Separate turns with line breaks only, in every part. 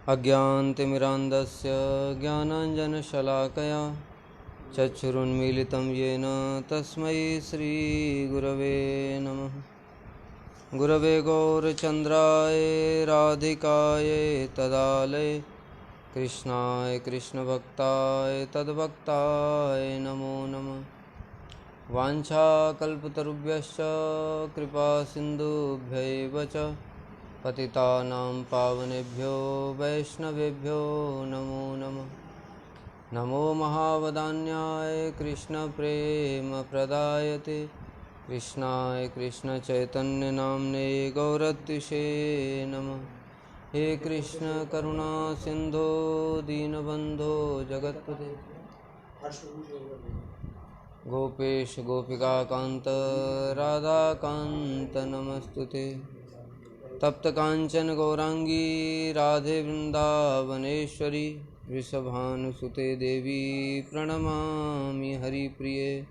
अज्ञानतिमिरान्धस्य ज्ञानाञ्जनशलाकया चक्षुरुन्मीलितं येन तस्मै श्रीगुरवे नमः। गुरवे गौरचन्द्राय राधिकाय तदालये कृष्णाय कृष्णभक्ताय तद्भक्ताय नमो नमः। वाञ्छाकल्पतरुभ्यश्च कृपासिन्धुभ्यैव च पतितानां पावनेभ्यो वैष्णवेभ्यो नमो नमः। नमो महावदान्याय कृष्णप्रेमप्रदायते कृष्णाय कृष्णचैतन्यनाम्ने गौरत्विषे नमः। हे कृष्ण करुणा सिन्धो दीनबन्धो जगत्पते गोपेश गोपिकान्त राधाकान्त नमस्तुते। तप्त कांचन गौरांगी राधे वृंदावनेश्वरी वृषभानुसुते देवी प्रणमामि हरिप्रिये।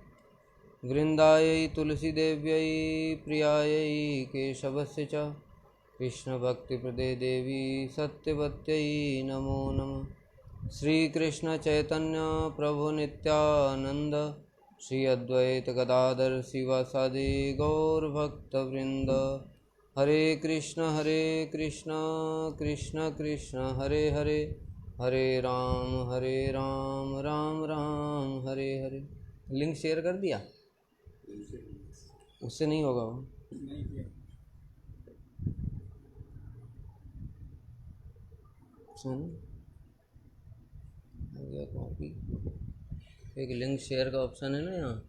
वृंदायै तुलसीदेव्यै प्रियायै केशवस्य च कृष्णभक्तिप्रदे देवी सत्यवत्यै नमो नमः। श्रीकृष्ण चैतन्य प्रभु नित्यानंद श्री अद्वैत गदाधर शिवासादि गौरभक्तवृंद। हरे कृष्ण कृष्ण कृष्ण हरे हरे, हरे राम राम राम हरे हरे। लिंक शेयर कर दिया, उससे नहीं होगा वो। सुन कॉपी, एक लिंक शेयर का ऑप्शन है ना यहाँ।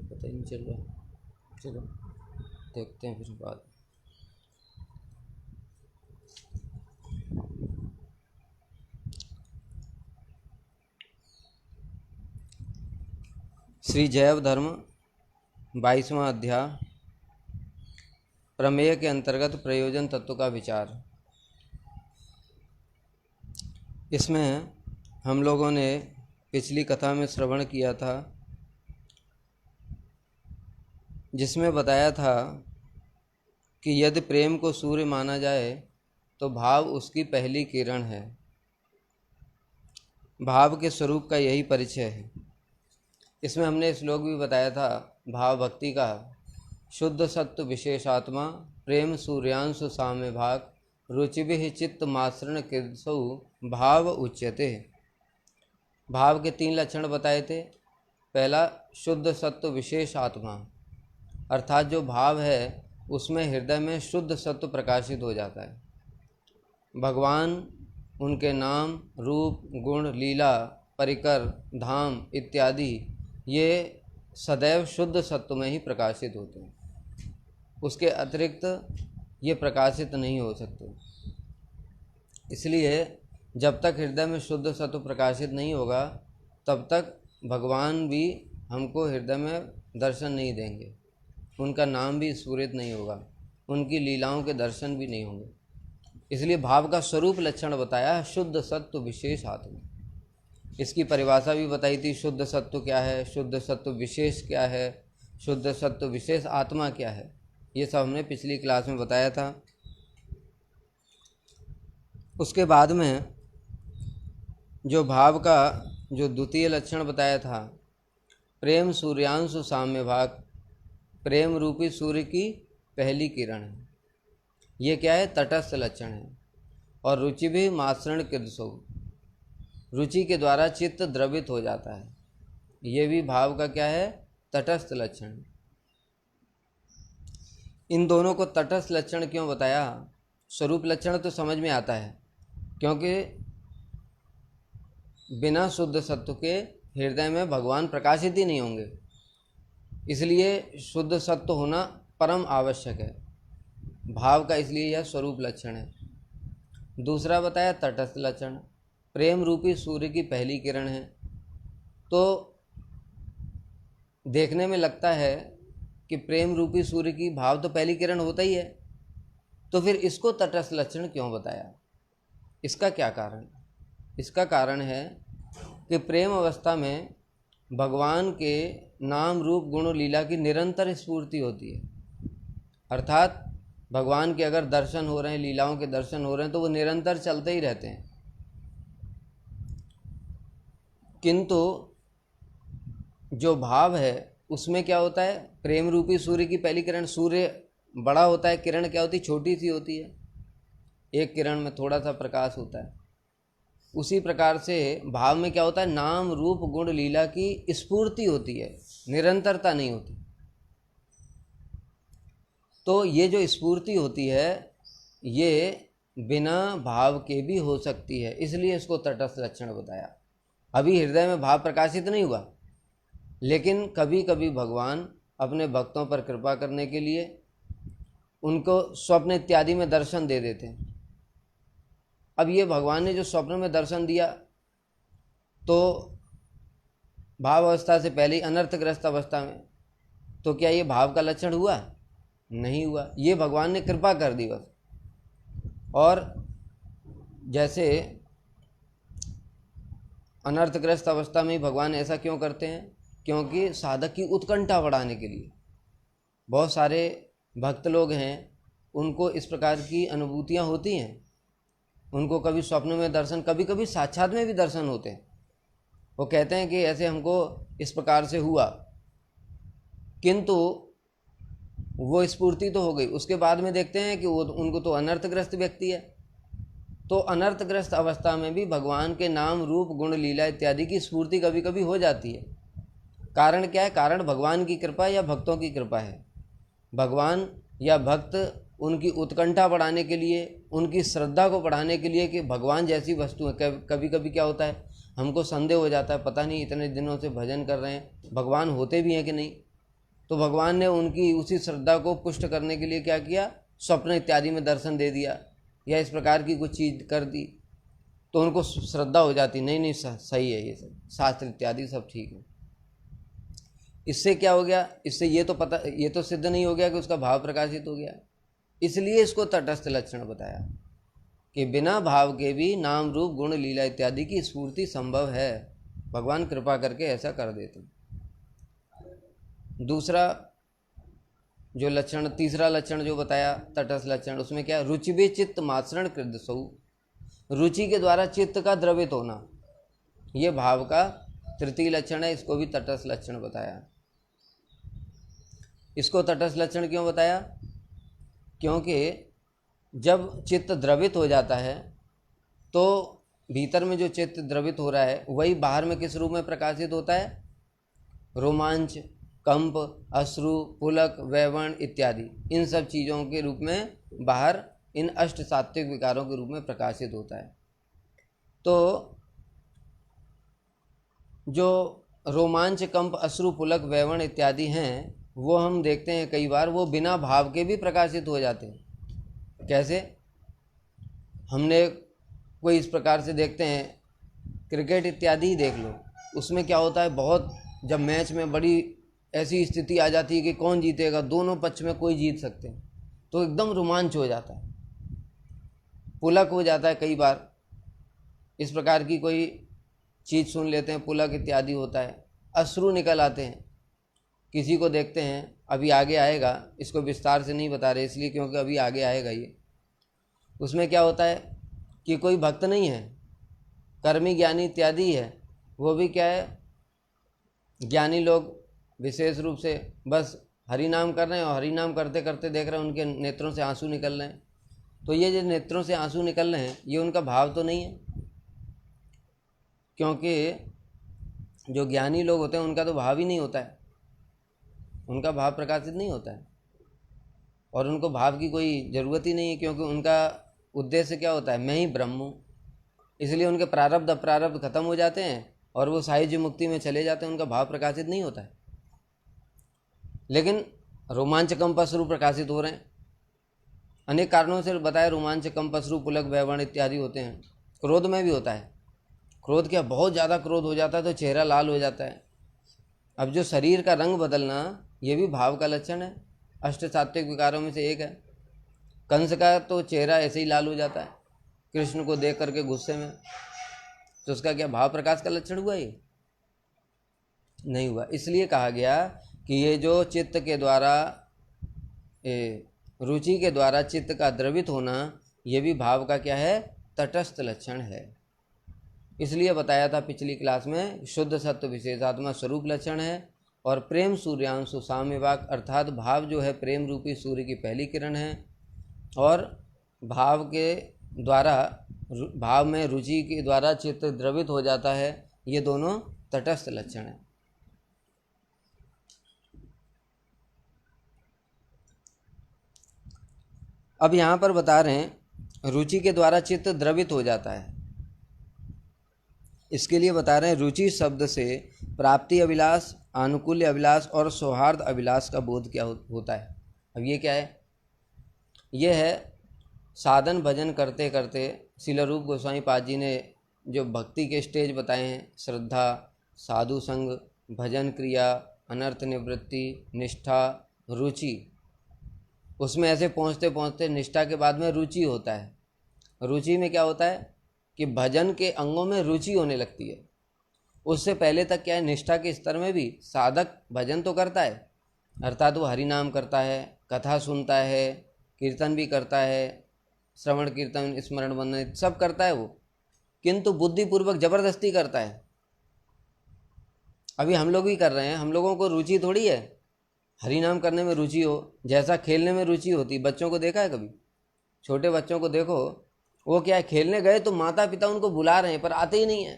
पता ही नहीं चल रहा, चलो देखते हैं फिर बाद। श्री जैव धर्म 22वां अध्याय प्रमेय के अंतर्गत प्रयोजन तत्व का विचार। इसमें हम लोगों ने पिछली कथा में श्रवण किया था, जिसमें बताया था कि यदि प्रेम को सूर्य माना जाए तो भाव उसकी पहली किरण है। भाव के स्वरूप का यही परिचय है। इसमें हमने श्लोक भी बताया था भाव भक्ति का। शुद्ध सत्व विशेषात्मा प्रेम सूर्यांशु साम्य भाग रुचिभिः चित्त मासृण कृदसौ भाव उच्यते। भाव के 3 लक्षण बताए थे। पहला शुद्ध सत्व विशेष आत्मा, अर्थात जो भाव है उसमें हृदय में शुद्ध सत्व प्रकाशित हो जाता है। भगवान, उनके नाम, रूप, गुण, लीला, परिकर, धाम इत्यादि ये सदैव शुद्ध सत्व में ही प्रकाशित होते हैं। उसके अतिरिक्त ये प्रकाशित नहीं हो सकते। इसलिए जब तक हृदय में शुद्ध सत्व प्रकाशित नहीं होगा तब तक भगवान भी हमको हृदय में दर्शन नहीं देंगे, उनका नाम भी स्फुरित नहीं होगा, उनकी लीलाओं के दर्शन भी नहीं होंगे। इसलिए भाव का स्वरूप लक्षण बताया शुद्ध सत्व विशेष आत्मा। इसकी परिभाषा भी बताई थी, शुद्ध सत्व क्या है, शुद्ध सत्व विशेष क्या है, शुद्ध सत्व विशेष आत्मा क्या है, ये सब हमने पिछली क्लास में बताया था। उसके बाद में जो भाव का जो द्वितीय लक्षण बताया था, प्रेम सूर्यांशु साम्य भाग, प्रेम रूपी सूर्य की पहली किरण है। ये क्या है? तटस्थ लक्षण है। और रुचि भी मासृण कृदसौ, रुचि के द्वारा चित्त द्रवित हो जाता है। ये भी भाव का क्या है? तटस्थ लक्षण। इन दोनों को तटस्थ लक्षण क्यों बताया? स्वरूप लक्षण तो समझ में आता है, क्योंकि बिना शुद्ध सत्व के हृदय में भगवान प्रकाशित ही नहीं होंगे। इसलिए शुद्ध सत्व होना परम आवश्यक है। भाव का इसलिए यह स्वरूप लक्षण है। दूसरा बताया तटस्थ लक्षण, प्रेम रूपी सूर्य की पहली किरण है। तो देखने में लगता है कि प्रेम रूपी सूर्य की भाव तो पहली किरण होता ही है, तो फिर इसको तटस्थ लक्षण क्यों बताया? इसका क्या कारण? इसका कारण है कि प्रेम अवस्था में भगवान के नाम रूप गुण लीला की निरंतर स्फूर्ति होती है। अर्थात भगवान के अगर दर्शन हो रहे हैं, लीलाओं के दर्शन हो रहे हैं, तो वो निरंतर चलते ही रहते हैं। किंतु जो भाव है उसमें क्या होता है, प्रेम रूपी सूर्य की पहली किरण, सूर्य बड़ा होता है, किरण क्या होती है, छोटी सी होती है, एक किरण में थोड़ा सा प्रकाश होता है। उसी प्रकार से भाव में क्या होता है, नाम रूप गुण लीला की स्फूर्ति होती है, निरंतरता नहीं होती। तो ये जो स्फूर्ति होती है ये बिना भाव के भी हो सकती है, इसलिए इसको तटस्थ लक्षण बताया। अभी हृदय में भाव प्रकाशित नहीं हुआ, लेकिन कभी कभी भगवान अपने भक्तों पर कृपा करने के लिए उनको स्वप्न इत्यादि में दर्शन दे देते हैं। अब ये भगवान ने जो स्वप्न में दर्शन दिया तो भाव अवस्था से पहले ही अनर्थग्रस्त अवस्था में, तो क्या ये भाव का लक्षण हुआ? नहीं हुआ, ये भगवान ने कृपा कर दी बस। और जैसे अनर्थग्रस्त अवस्था में भगवान ऐसा क्यों करते हैं? क्योंकि साधक की उत्कंठा बढ़ाने के लिए। बहुत सारे भक्त लोग हैं, उनको इस प्रकार की अनुभूतियाँ होती हैं, उनको कभी स्वप्न में दर्शन, कभी कभी साक्षात में भी दर्शन होते हैं। वो कहते हैं कि ऐसे हमको इस प्रकार से हुआ, किंतु वो स्फूर्ति तो हो गई, उसके बाद में देखते हैं कि वो उनको तो अनर्थग्रस्त व्यक्ति है। तो अनर्थग्रस्त अवस्था में भी भगवान के नाम रूप गुण लीला इत्यादि की स्फूर्ति कभी कभी हो जाती है। कारण क्या है? कारण भगवान की कृपा या भक्तों की कृपा है। भगवान या भक्त उनकी उत्कंठा बढ़ाने के लिए, उनकी श्रद्धा को बढ़ाने के लिए कि भगवान जैसी वस्तु है। कभी कभी क्या होता है, हमको संदेह हो जाता है, पता नहीं इतने दिनों से भजन कर रहे हैं, भगवान होते भी हैं कि नहीं। तो भगवान ने उनकी उसी श्रद्धा को पुष्ट करने के लिए क्या किया, स्वप्न इत्यादि में दर्शन दे दिया या इस प्रकार की कुछ चीज़ कर दी, तो उनको श्रद्धा हो जाती, नहीं नहीं सही है, ये सब शास्त्र इत्यादि सब ठीक है। इससे क्या हो गया, इससे ये तो सिद्ध नहीं हो गया कि उसका भाव प्रकाशित हो गया। इसलिए इसको तटस्थ लक्षण बताया कि बिना भाव के भी नाम रूप गुण लीला इत्यादि की स्फूर्ति संभव है, भगवान कृपा करके ऐसा कर देते। दूसरा जो लक्षण, तीसरा लक्षण जो बताया तटस्थ लक्षण, उसमें क्या, रुचि भी चित्त मात्सरण कृदसौ, रुचि के द्वारा चित्त का द्रवित होना, ये भाव का तृतीय लक्षण है। इसको भी तटस्थ लक्षण बताया। इसको तटस्थ लक्षण क्यों बताया? क्योंकि जब चित्त द्रवित हो जाता है तो भीतर में जो चित्त द्रवित हो रहा है वही बाहर में किस रूप में प्रकाशित होता है? रोमांच, कंप, अश्रु, पुलक, वैवर्ण इत्यादि, इन सब चीज़ों के रूप में बाहर इन अष्ट सात्विक विकारों के रूप में प्रकाशित होता है। तो जो रोमांच, कंप, अश्रु, पुलक, वैवर्ण इत्यादि हैं, वो हम देखते हैं कई बार वो बिना भाव के भी प्रकाशित हो जाते हैं। कैसे? हमने कोई इस प्रकार से देखते हैं, क्रिकेट इत्यादि ही देख लो, उसमें क्या होता है, बहुत जब मैच में बड़ी ऐसी स्थिति आ जाती है कि कौन जीतेगा, दोनों पक्ष में कोई जीत सकते हैं, तो एकदम रोमांच हो जाता है, पुलक हो जाता है। कई बार इस प्रकार की कोई चीज़ सुन लेते हैं, पुलक इत्यादि होता है, अश्रु निकल आते हैं। किसी को देखते हैं, अभी आगे आएगा, इसको विस्तार से नहीं बता रहे इसलिए क्योंकि अभी आगे आएगा ये। उसमें क्या होता है कि कोई भक्त नहीं है, कर्मी ज्ञानी इत्यादि है, वो भी क्या है, ज्ञानी लोग विशेष रूप से बस हरि नाम कर रहे हैं और हरि नाम करते करते देख रहे हैं उनके नेत्रों से आंसू निकल रहे हैं। तो ये जो नेत्रों से आंसू निकल रहे हैं ये उनका भाव तो नहीं है, क्योंकि जो ज्ञानी लोग होते हैं उनका तो भाव ही नहीं होता है, उनका भाव प्रकाशित नहीं होता है और उनको भाव की कोई ज़रूरत ही नहीं है, क्योंकि उनका उद्देश्य क्या होता है, मैं ही ब्रह्म हूँ। इसलिए उनके प्रारब्ध अप्रारब्ध खत्म हो जाते हैं और वो साहिज्य मुक्ति में चले जाते हैं, उनका भाव प्रकाशित नहीं होता है। लेकिन रोमांच, कंप, अश्रु प्रकाशित हो रहे हैं, अनेक कारणों से बताया। रोमांच, कंप, अश्रु, पुलक, वैवर्ण इत्यादि होते हैं। क्रोध में भी होता है, क्रोध क्या, बहुत ज़्यादा क्रोध हो जाता है तो चेहरा लाल हो जाता है। अब जो शरीर का रंग बदलना, ये भी भाव का लक्षण है, अष्ट सात्विक विकारों में से एक है। कंस का तो चेहरा ऐसे ही लाल हो जाता है कृष्ण को देख करके गुस्से में, तो उसका क्या भाव प्रकाश का लक्षण हुआ? ये नहीं हुआ। इसलिए कहा गया कि ये जो चित्त के द्वारा, रुचि के द्वारा चित्त का द्रवित होना, ये भी भाव का क्या है? तटस्थ लक्षण है। इसलिए बताया था पिछली क्लास में, शुद्ध सत्व विशेषात्मा स्वरूप लक्षण है, और प्रेम सूर्यांशु साम्यवाक, अर्थात भाव जो है प्रेम रूपी सूर्य की पहली किरण है, और भाव के द्वारा, भाव में रुचि के द्वारा चित्त द्रवित हो जाता है, ये दोनों तटस्थ लक्षण है। अब यहाँ पर बता रहे हैं रुचि के द्वारा चित्त द्रवित हो जाता है। इसके लिए बता रहे हैं रुचि शब्द से प्राप्ति अभिलाष, आनुकूल्य अभिलाष और सौहार्द अभिलाष का बोध क्या होता है। अब ये क्या है? ये है साधन भजन करते करते श्रील रूप गोस्वामी पाद जी ने जो भक्ति के स्टेज बताए हैं, श्रद्धा, साधु संग, भजन क्रिया, अनर्थ निवृत्ति, निष्ठा, रुचि, उसमें ऐसे पहुँचते पहुँचते निष्ठा के बाद में रुचि होता है। रुचि में क्या होता है कि भजन के अंगों में रुचि होने लगती है। उससे पहले तक क्या है, निष्ठा के स्तर में भी साधक भजन तो करता है, अर्थात वो हरि नाम करता है, कथा सुनता है, कीर्तन भी करता है, श्रवण कीर्तन स्मरण वंदन सब करता है वो, किंतु बुद्धिपूर्वक जबरदस्ती करता है। अभी हम लोग भी कर रहे हैं, हम लोगों को रुचि थोड़ी है हरि नाम करने में रुचि हो, जैसा खेलने में रुचि होती। बच्चों को देखा है कभी? छोटे बच्चों को देखो, वो क्या है, खेलने गए तो माता पिता उनको बुला रहे हैं पर आते ही नहीं है।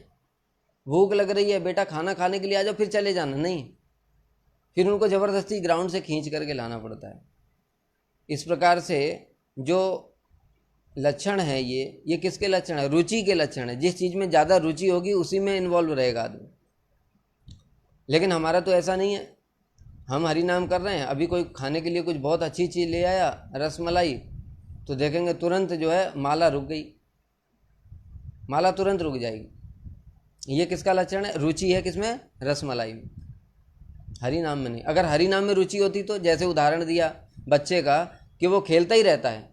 भूख लग रही है, बेटा खाना खाने के लिए आ जाओ, फिर चले जाना नहीं, फिर उनको ज़बरदस्ती ग्राउंड से खींच करके लाना पड़ता है। इस प्रकार से जो लक्षण है ये किसके लक्षण है? रुचि के लक्षण है। जिस चीज़ में ज़्यादा रुचि होगी उसी में इन्वॉल्व रहेगा आदमी। लेकिन हमारा तो ऐसा नहीं है, हम हरि नाम कर रहे हैं, अभी कोई खाने के लिए कुछ बहुत अच्छी चीज़ ले आया, रसमलाई, तो देखेंगे तुरंत जो है माला रुक गई, माला तुरंत रुक जाएगी। ये किसका लक्षण है? रुचि है किसमें? रसमलाई में, हरि नाम में नहीं। अगर हरि नाम में रुचि होती तो जैसे उदाहरण दिया बच्चे का कि वो खेलता ही रहता है,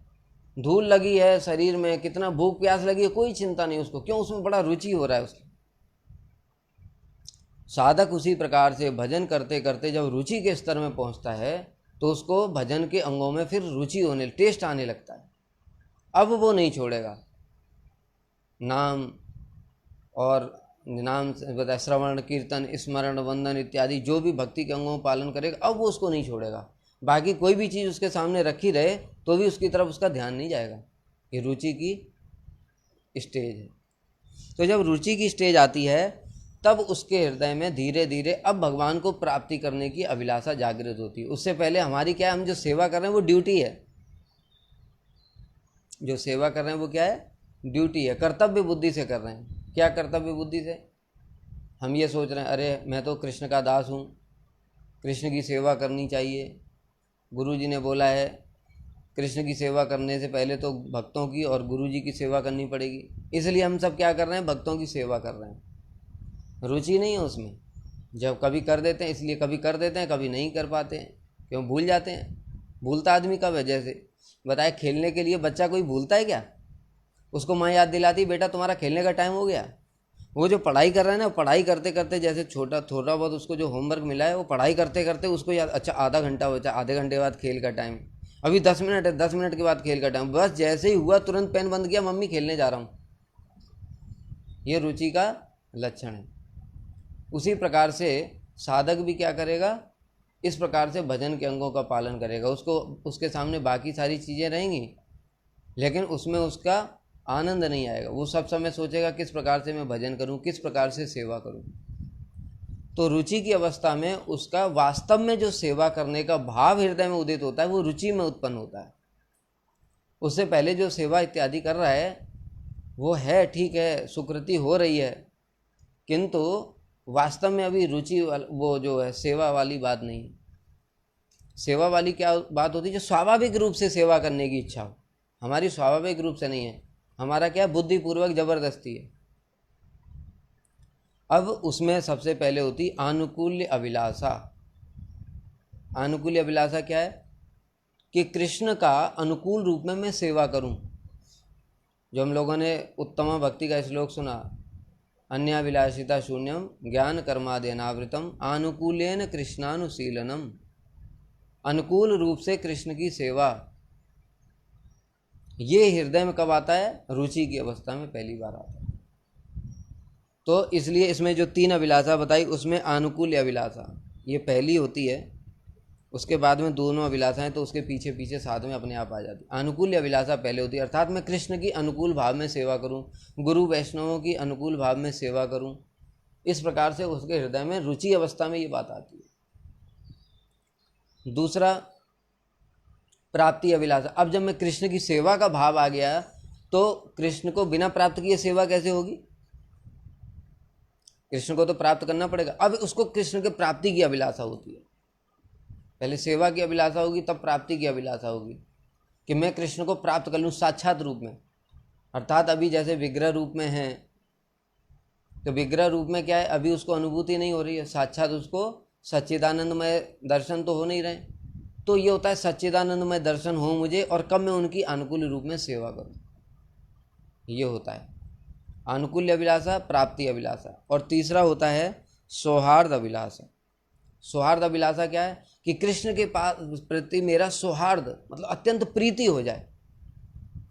धूल लगी है शरीर में, कितना भूख प्यास लगी है, कोई चिंता नहीं उसको, क्यों? उसमें बड़ा रुचि हो रहा है उसकी। साधक उसी प्रकार से भजन करते करते जब रुचि के स्तर में पहुंचता है तो उसको भजन के अंगों में फिर रुचि होने, टेस्ट आने लगता है। अब वो नहीं छोड़ेगा नाम, और नाम बता श्रवण कीर्तन स्मरण वंदन इत्यादि जो भी भक्ति के अंगों का पालन करेगा, अब वो उसको नहीं छोड़ेगा। बाकी कोई भी चीज़ उसके सामने रखी रहे तो भी उसकी तरफ उसका ध्यान नहीं जाएगा। ये रुचि की स्टेज है। तो जब रुचि की स्टेज आती है तब उसके हृदय में धीरे धीरे अब भगवान को प्राप्ति करने की अभिलाषा जागृत होती है। उससे पहले हमारी क्या है, हम जो सेवा कर रहे हैं वो ड्यूटी है। जो सेवा कर रहे हैं वो क्या है? ड्यूटी है, कर्तव्य बुद्धि से कर रहे हैं। क्या कर्तव्य बुद्धि से? हम ये सोच रहे हैं अरे मैं तो कृष्ण का दास हूँ, कृष्ण की सेवा करनी चाहिए, गुरु जी ने बोला है कृष्ण की सेवा करने से पहले तो भक्तों की और गुरु जी की सेवा करनी पड़ेगी, इसलिए हम सब क्या कर रहे हैं? भक्तों की सेवा कर रहे हैं। रुचि नहीं है उसमें। जब कभी कर देते हैं, इसलिए कभी कर देते हैं, कभी नहीं कर पाते हैं, क्यों? भूल जाते हैं। भूलता आदमी कब है? जैसे बताए खेलने के लिए बच्चा कोई भूलता है क्या? उसको माँ याद दिलाती बेटा तुम्हारा खेलने का टाइम हो गया। वो जो पढ़ाई कर रहा है ना, पढ़ाई करते करते जैसे थोड़ा बहुत उसको जो होमवर्क मिला है वो पढ़ाई करते करते उसको याद, अच्छा आधा घंटा हो जाए, आधे घंटे बाद खेल का टाइम, अभी 10 मिनट है, 10 मिनट के बाद खेल का टाइम, बस जैसे ही हुआ तुरंत पेन बंद किया, मम्मी खेलने जा रहा हूँ। ये रुचि का लक्षण है। उसी प्रकार से साधक भी क्या करेगा? इस प्रकार से भजन के अंगों का पालन करेगा। उसको उसके सामने बाकी सारी चीज़ें रहेंगी लेकिन उसमें उसका आनंद नहीं आएगा। वो सब समय सोचेगा किस प्रकार से मैं भजन करूं, किस प्रकार से सेवा करूं। तो रुचि की अवस्था में उसका वास्तव में जो सेवा करने का भाव हृदय में उदित होता है वो रुचि में उत्पन्न होता है। उससे पहले जो सेवा इत्यादि कर रहा है वो है ठीक है, सुकृति हो रही है, किंतु वास्तव में अभी रुचि वो जो है सेवा वाली बात नहीं। सेवा वाली क्या बात होती है? जो स्वाभाविक रूप से सेवा करने की इच्छा हो। हमारी स्वाभाविक रूप से नहीं है, हमारा क्या बुद्धिपूर्वक जबरदस्ती है। अब उसमें सबसे पहले होती आनुकूल्य अभिलाषा। आनुकूल्य अभिलाषा क्या है? कि कृष्ण का अनुकूल रूप में मैं सेवा करूं। जो हम लोगों ने उत्तम भक्ति का श्लोक सुना, अन्याभिलाषिता शून्यम ज्ञान कर्मादेनावृतम आनुकूल्येन कृष्णानुशीलनम। अनुकूल रूप से कृष्ण की सेवा, ये हृदय में कब आता है? रुचि की अवस्था में पहली बार आता है। तो इसलिए इसमें जो 3 अभिलाषा बताई उसमें आनुकूल्य अभिलाषा ये पहली होती है, उसके बाद में दोनों अभिलाषाएं तो उसके पीछे पीछे साथ में अपने आप आ जाती। आनुकूल्य अभिलाषा पहले होती है, अर्थात मैं कृष्ण की अनुकूल भाव में सेवा करूं, गुरु वैष्णवों की अनुकूल भाव में सेवा करूं, इस प्रकार से उसके हृदय में रुचि अवस्था में ये बात आती है। दूसरा प्राप्ति अभिलाषा। अब जब मैं कृष्ण की सेवा का भाव आ गया तो कृष्ण को बिना प्राप्त किए सेवा कैसे होगी? कृष्ण को तो प्राप्त करना पड़ेगा। अब उसको कृष्ण के प्राप्ति की अभिलाषा होती है। पहले सेवा की अभिलाषा होगी, तब प्राप्ति की अभिलाषा होगी कि मैं कृष्ण को प्राप्त कर लूँ साक्षात रूप में। अर्थात अभी जैसे विग्रह रूप में है, तो विग्रह रूप में क्या है, अभी उसको अनुभूति नहीं हो रही है, साक्षात उसको सच्चिदानंदमय दर्शन तो हो नहीं रहे। तो ये होता है सच्चिदानंदमय दर्शन हो मुझे, और कब मैं उनकी अनुकूल रूप में सेवा करूँ, ये होता है अनुकूल्य अभिलाषा, प्राप्ति अभिलाषा। और तीसरा होता है सौहार्द अभिलाषा। सौहार्द अभिलाषा क्या है कि कृष्ण के पास प्रति मेरा सौहार्द मतलब अत्यंत प्रीति हो जाए।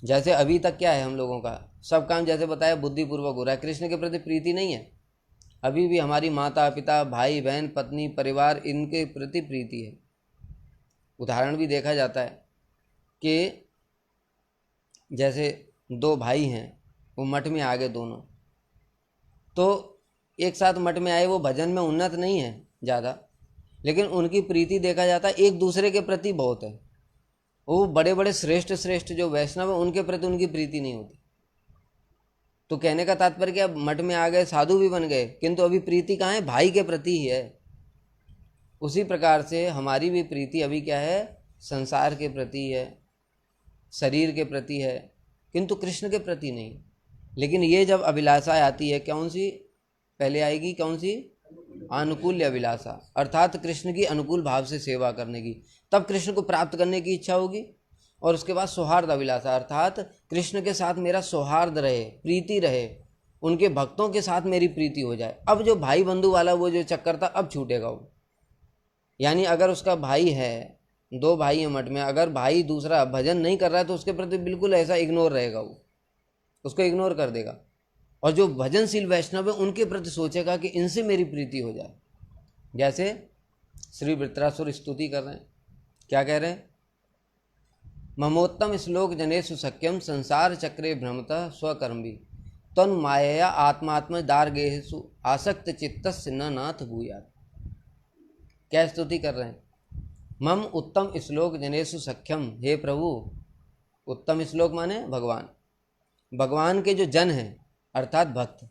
जैसे अभी तक क्या है, हम लोगों का सब काम जैसे बताया बुद्धिपूर्वक हो रहा है, कृष्ण के प्रति प्रीति नहीं है। अभी भी हमारी माता पिता, भाई बहन, पत्नी, परिवार, इनके प्रति प्रीति है। उदाहरण भी देखा जाता है कि जैसे 2 भाई हैं, वो मठ में आ गए दोनों, तो एक साथ मठ में आए, वो भजन में उन्नत नहीं है ज़्यादा, लेकिन उनकी प्रीति देखा जाता है एक दूसरे के प्रति बहुत है। वो बड़े बड़े श्रेष्ठ जो वैष्णव है उनके प्रति उनकी प्रीति नहीं होती। तो कहने का तात्पर्य क्या, मठ में आ गए, साधु भी बन गए, किंतु अभी प्रीति कहाँ है? भाई के प्रति ही है। उसी प्रकार से हमारी भी प्रीति अभी क्या है? संसार के प्रति है, शरीर के प्रति है, किंतु कृष्ण के प्रति नहीं। लेकिन ये जब अभिलाषा आती है, कौन सी पहले आएगी? कौन सी? अनुकूल्य अभिलाषा, अर्थात कृष्ण की अनुकूल भाव से सेवा करने की, तब कृष्ण को प्राप्त करने की इच्छा होगी। और उसके बाद सौहार्द अभिलाषा, अर्थात कृष्ण के साथ मेरा सौहार्द रहे, प्रीति रहे, उनके भक्तों के साथ मेरी प्रीति हो जाए। अब जो भाई बंधु वाला वो जो चक्कर था, अब छूटेगा वो। यानी अगर उसका भाई है, 2 भाई हैं मठ में, अगर भाई दूसरा भजन नहीं कर रहा है तो उसके प्रति बिल्कुल ऐसा इग्नोर रहेगा, वो उसको इग्नोर कर देगा। और जो भजनशील वैष्णव है उनके प्रति सोचेगा कि इनसे मेरी प्रीति हो जाए। जैसे श्री वृत्रासुर स्तुति कर रहे हैं, क्या कह रहे हैं? ममोत्तम श्लोक जनेषु सख्यम संसार चक्रे भ्रमतः स्वकर्मी तन मायया आत्मात्म दार्गेषु आसक्त चित्तस्य न नाथ भूयात्। क्या स्तुति कर रहे हैं? मम उत्तम श्लोक जनेषु सख्यम, हे प्रभु, उत्तम श्लोक माने भगवान, भगवान के जो जन हैं अर्थात भक्त,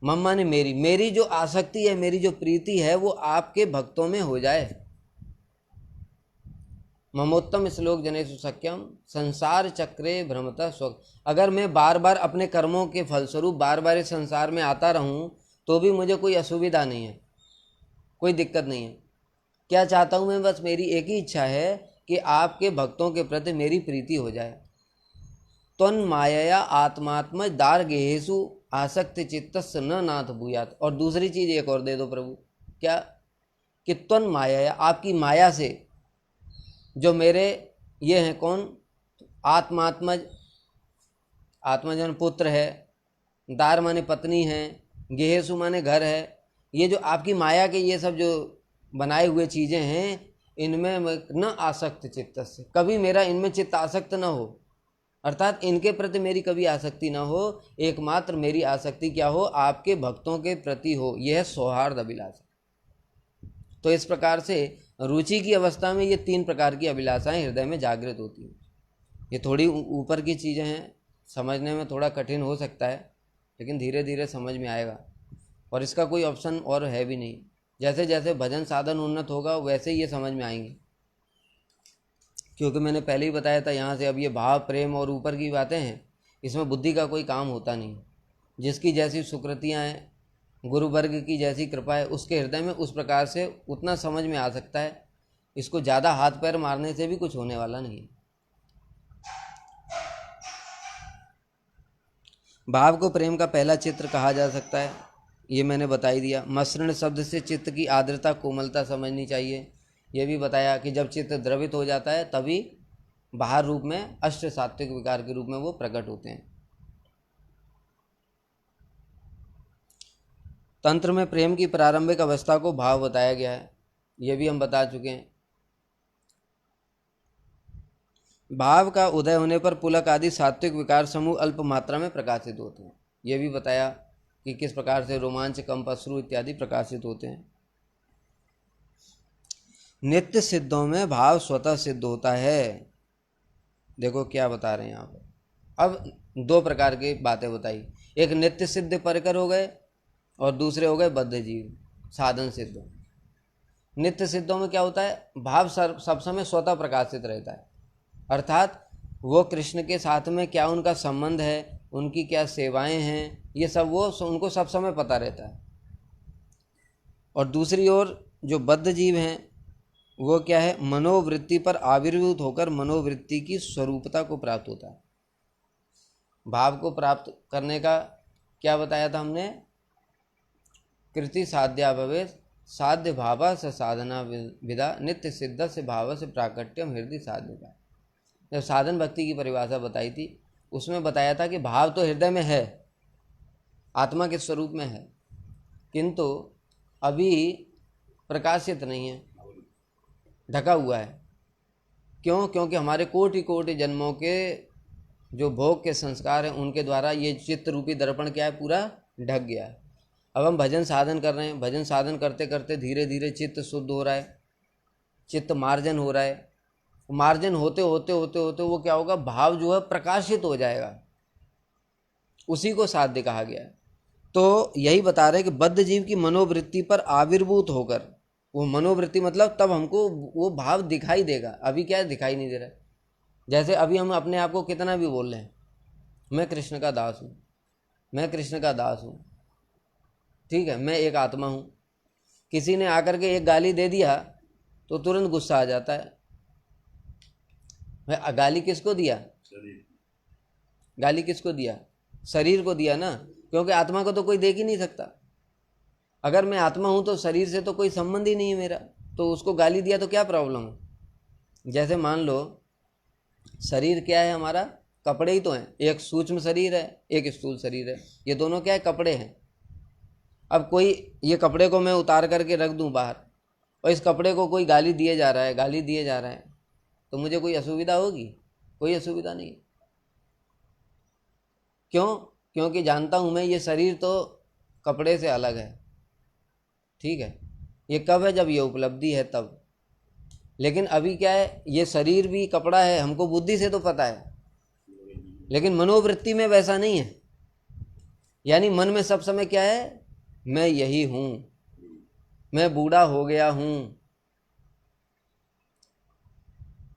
मम माने मेरी जो आसक्ति है, मेरी जो प्रीति है, वो आपके भक्तों में हो जाए। ममोत्तम श्लोक जनेषु सख्यम संसार चक्रे भ्रमतः स्व। अगर मैं बार बार अपने कर्मों के फलस्वरूप बार बार इस संसार में आता रहूं तो भी मुझे कोई असुविधा नहीं है, कोई दिक्कत नहीं है। क्या चाहता हूं मैं? बस मेरी एक ही इच्छा है कि आपके भक्तों के प्रति मेरी प्रीति हो जाए। त्वन् मायया आत्मात्म दार्गेषु आसक्त चित्तस्य न नाथ भूयात्। और दूसरी चीज एक और दे दो प्रभु, क्या? कि त्वन् मायया, आपकी माया से जो मेरे ये हैं कौन? आत्मात्मज, आत्मजन पुत्र है, दार माने पत्नी है, गेहेसु माने घर है, ये जो आपकी माया के ये सब जो बनाए हुए चीज़ें हैं, इनमें न आसक्त चित्त से, कभी मेरा इनमें चित्त आसक्त न हो, अर्थात इनके प्रति मेरी कभी आसक्ति न हो। एकमात्र मेरी आसक्ति क्या हो? आपके भक्तों के प्रति हो। यह है सौहार्द अभिलाषा। तो इस प्रकार से रुचि की अवस्था में ये 3 प्रकार की अभिलाषाएं हृदय में जागृत होती हैं। ये थोड़ी ऊपर की चीज़ें हैं, समझने में थोड़ा कठिन हो सकता है, लेकिन धीरे धीरे समझ में आएगा। और इसका कोई ऑप्शन और है भी नहीं। जैसे जैसे भजन साधन उन्नत होगा वैसे ही ये समझ में आएंगे। क्योंकि मैंने पहले ही बताया था, यहाँ से अब ये भाव, प्रेम और ऊपर की बातें हैं, इसमें बुद्धि का कोई काम होता नहीं। जिसकी जैसी सुकृतियाँ हैं, गुरु वर्ग की जैसी कृपा है, उसके हृदय में उस प्रकार से उतना समझ में आ सकता है। इसको ज़्यादा हाथ पैर मारने से भी कुछ होने वाला नहीं है। भाव को प्रेम का पहला चित्र कहा जा सकता है। ये मैंने बता ही दिया। मसृण शब्द से चित्त की आर्द्रता कोमलता समझनी चाहिए। ये भी बताया कि जब चित्त द्रवित हो जाता है तभी बाहर रूप में अष्ट सात्विक विकार के रूप में वो प्रकट होते हैं। तंत्र में प्रेम की प्रारंभिक अवस्था को भाव बताया गया है, ये भी हम बता चुके हैं। भाव का उदय होने पर पुलक आदि सात्विक विकार समूह अल्प मात्रा में प्रकाशित होते हैं। ये भी बताया कि किस प्रकार से रोमांच, कंप, अश्रु इत्यादि प्रकाशित होते हैं। नित्य सिद्धों में भाव स्वतः सिद्ध होता है। देखो क्या बता रहे हैं यहाँ पर। अब दो प्रकार की बातें बताई, एक नित्य सिद्ध परकर हो गए और दूसरे हो गए बद्ध जीव, साधन सिद्ध। नित्य सिद्धों में क्या होता है, भाव सब समय स्वतः प्रकाशित रहता है, अर्थात वो कृष्ण के साथ में क्या उनका संबंध है, उनकी क्या सेवाएं हैं, ये सब वो उनको सब समय पता रहता है। और दूसरी ओर जो बद्ध जीव हैं वो क्या है, मनोवृत्ति पर आविर्भूत होकर मनोवृत्ति की स्वरूपता को प्राप्त होता है। भाव को प्राप्त करने का क्या बताया था हमने, कृति साध्या भवेत् साध्य भावा से साधना विदा नित्य सिद्ध से भाव से प्राकट्यम हृदय साध्यता। जब साधन भक्ति की परिभाषा बताई थी उसमें बताया था कि भाव तो हृदय में है, आत्मा के स्वरूप में है, किंतु अभी प्रकाशित नहीं है, ढका हुआ है। क्यों? क्योंकि हमारे कोटि कोटि जन्मों के जो भोग के संस्कार हैं उनके द्वारा ये चित्त रूपी दर्पण क्या है, पूरा ढक गया है। अब हम भजन साधन कर रहे हैं, भजन साधन करते करते धीरे धीरे चित्त शुद्ध हो रहा है, चित्त मार्जन हो रहा है। मार्जन होते होते होते होते वो क्या होगा, भाव जो है प्रकाशित हो जाएगा, उसी को साध्य कहा गया है। तो यही बता रहे कि बद्ध जीव की मनोवृत्ति पर आविर्भूत होकर, वो मनोवृत्ति मतलब तब हमको वो भाव दिखाई देगा, अभी क्या है दिखाई नहीं दे रहा है। जैसे अभी हम अपने आप को कितना भी बोल रहे हैं, मैं कृष्ण का दास हूँ, मैं कृष्ण का दास हूँ, ठीक है, मैं एक आत्मा हूँ। किसी ने आकर के एक गाली दे दिया तो तुरंत गुस्सा आ जाता है। गाली किसको दिया, गाली किसको दिया, शरीर को दिया ना, क्योंकि आत्मा को तो कोई देख ही नहीं सकता। अगर मैं आत्मा हूं तो शरीर से तो कोई संबंध ही नहीं है मेरा, तो उसको गाली दिया तो क्या प्रॉब्लम है। जैसे मान लो शरीर क्या है हमारा, कपड़े ही तो हैं, एक सूक्ष्म शरीर है एक स्थूल शरीर है, ये दोनों क्या है, कपड़े हैं। अब कोई ये कपड़े को मैं उतार करके रख दूं बाहर और इस कपड़े को कोई गाली दिए जा रहा है, गाली दिए जा रहा है, तो मुझे कोई असुविधा होगी? कोई असुविधा नहीं। क्यों? क्योंकि जानता हूं मैं ये शरीर तो कपड़े से अलग है, ठीक है। ये कब है, जब ये उपलब्धि है तब। लेकिन अभी क्या है, ये शरीर भी कपड़ा है, हमको बुद्धि से तो पता है, लेकिन मनोवृत्ति में वैसा नहीं है। यानी मन में सब समय क्या है, मैं यही हूं, मैं बूढ़ा हो गया हूं,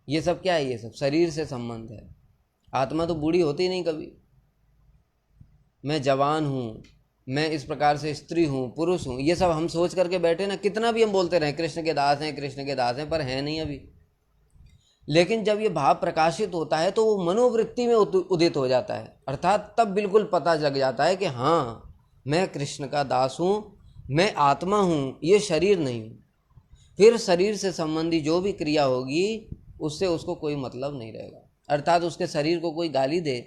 ये सब क्या है, ये सब शरीर से संबंध है। आत्मा तो बूढ़ी होती नहीं कभी। मैं जवान हूँ, मैं इस प्रकार से स्त्री हूँ, पुरुष हूँ, ये सब हम सोच करके बैठे ना, कितना भी हम बोलते रहे कृष्ण के दास हैं, कृष्ण के दास हैं, पर है नहीं अभी। लेकिन जब ये भाव प्रकाशित होता है तो वो मनोवृत्ति में उदित हो जाता है, अर्थात तब बिल्कुल पता लग जाता है कि हाँ मैं कृष्ण का दास हूँ, मैं आत्मा हूँ, ये शरीर नहीं हूँ। फिर शरीर से संबंधी जो भी क्रिया होगी उससे उसको कोई मतलब नहीं रहेगा, अर्थात उसके शरीर को कोई गाली दे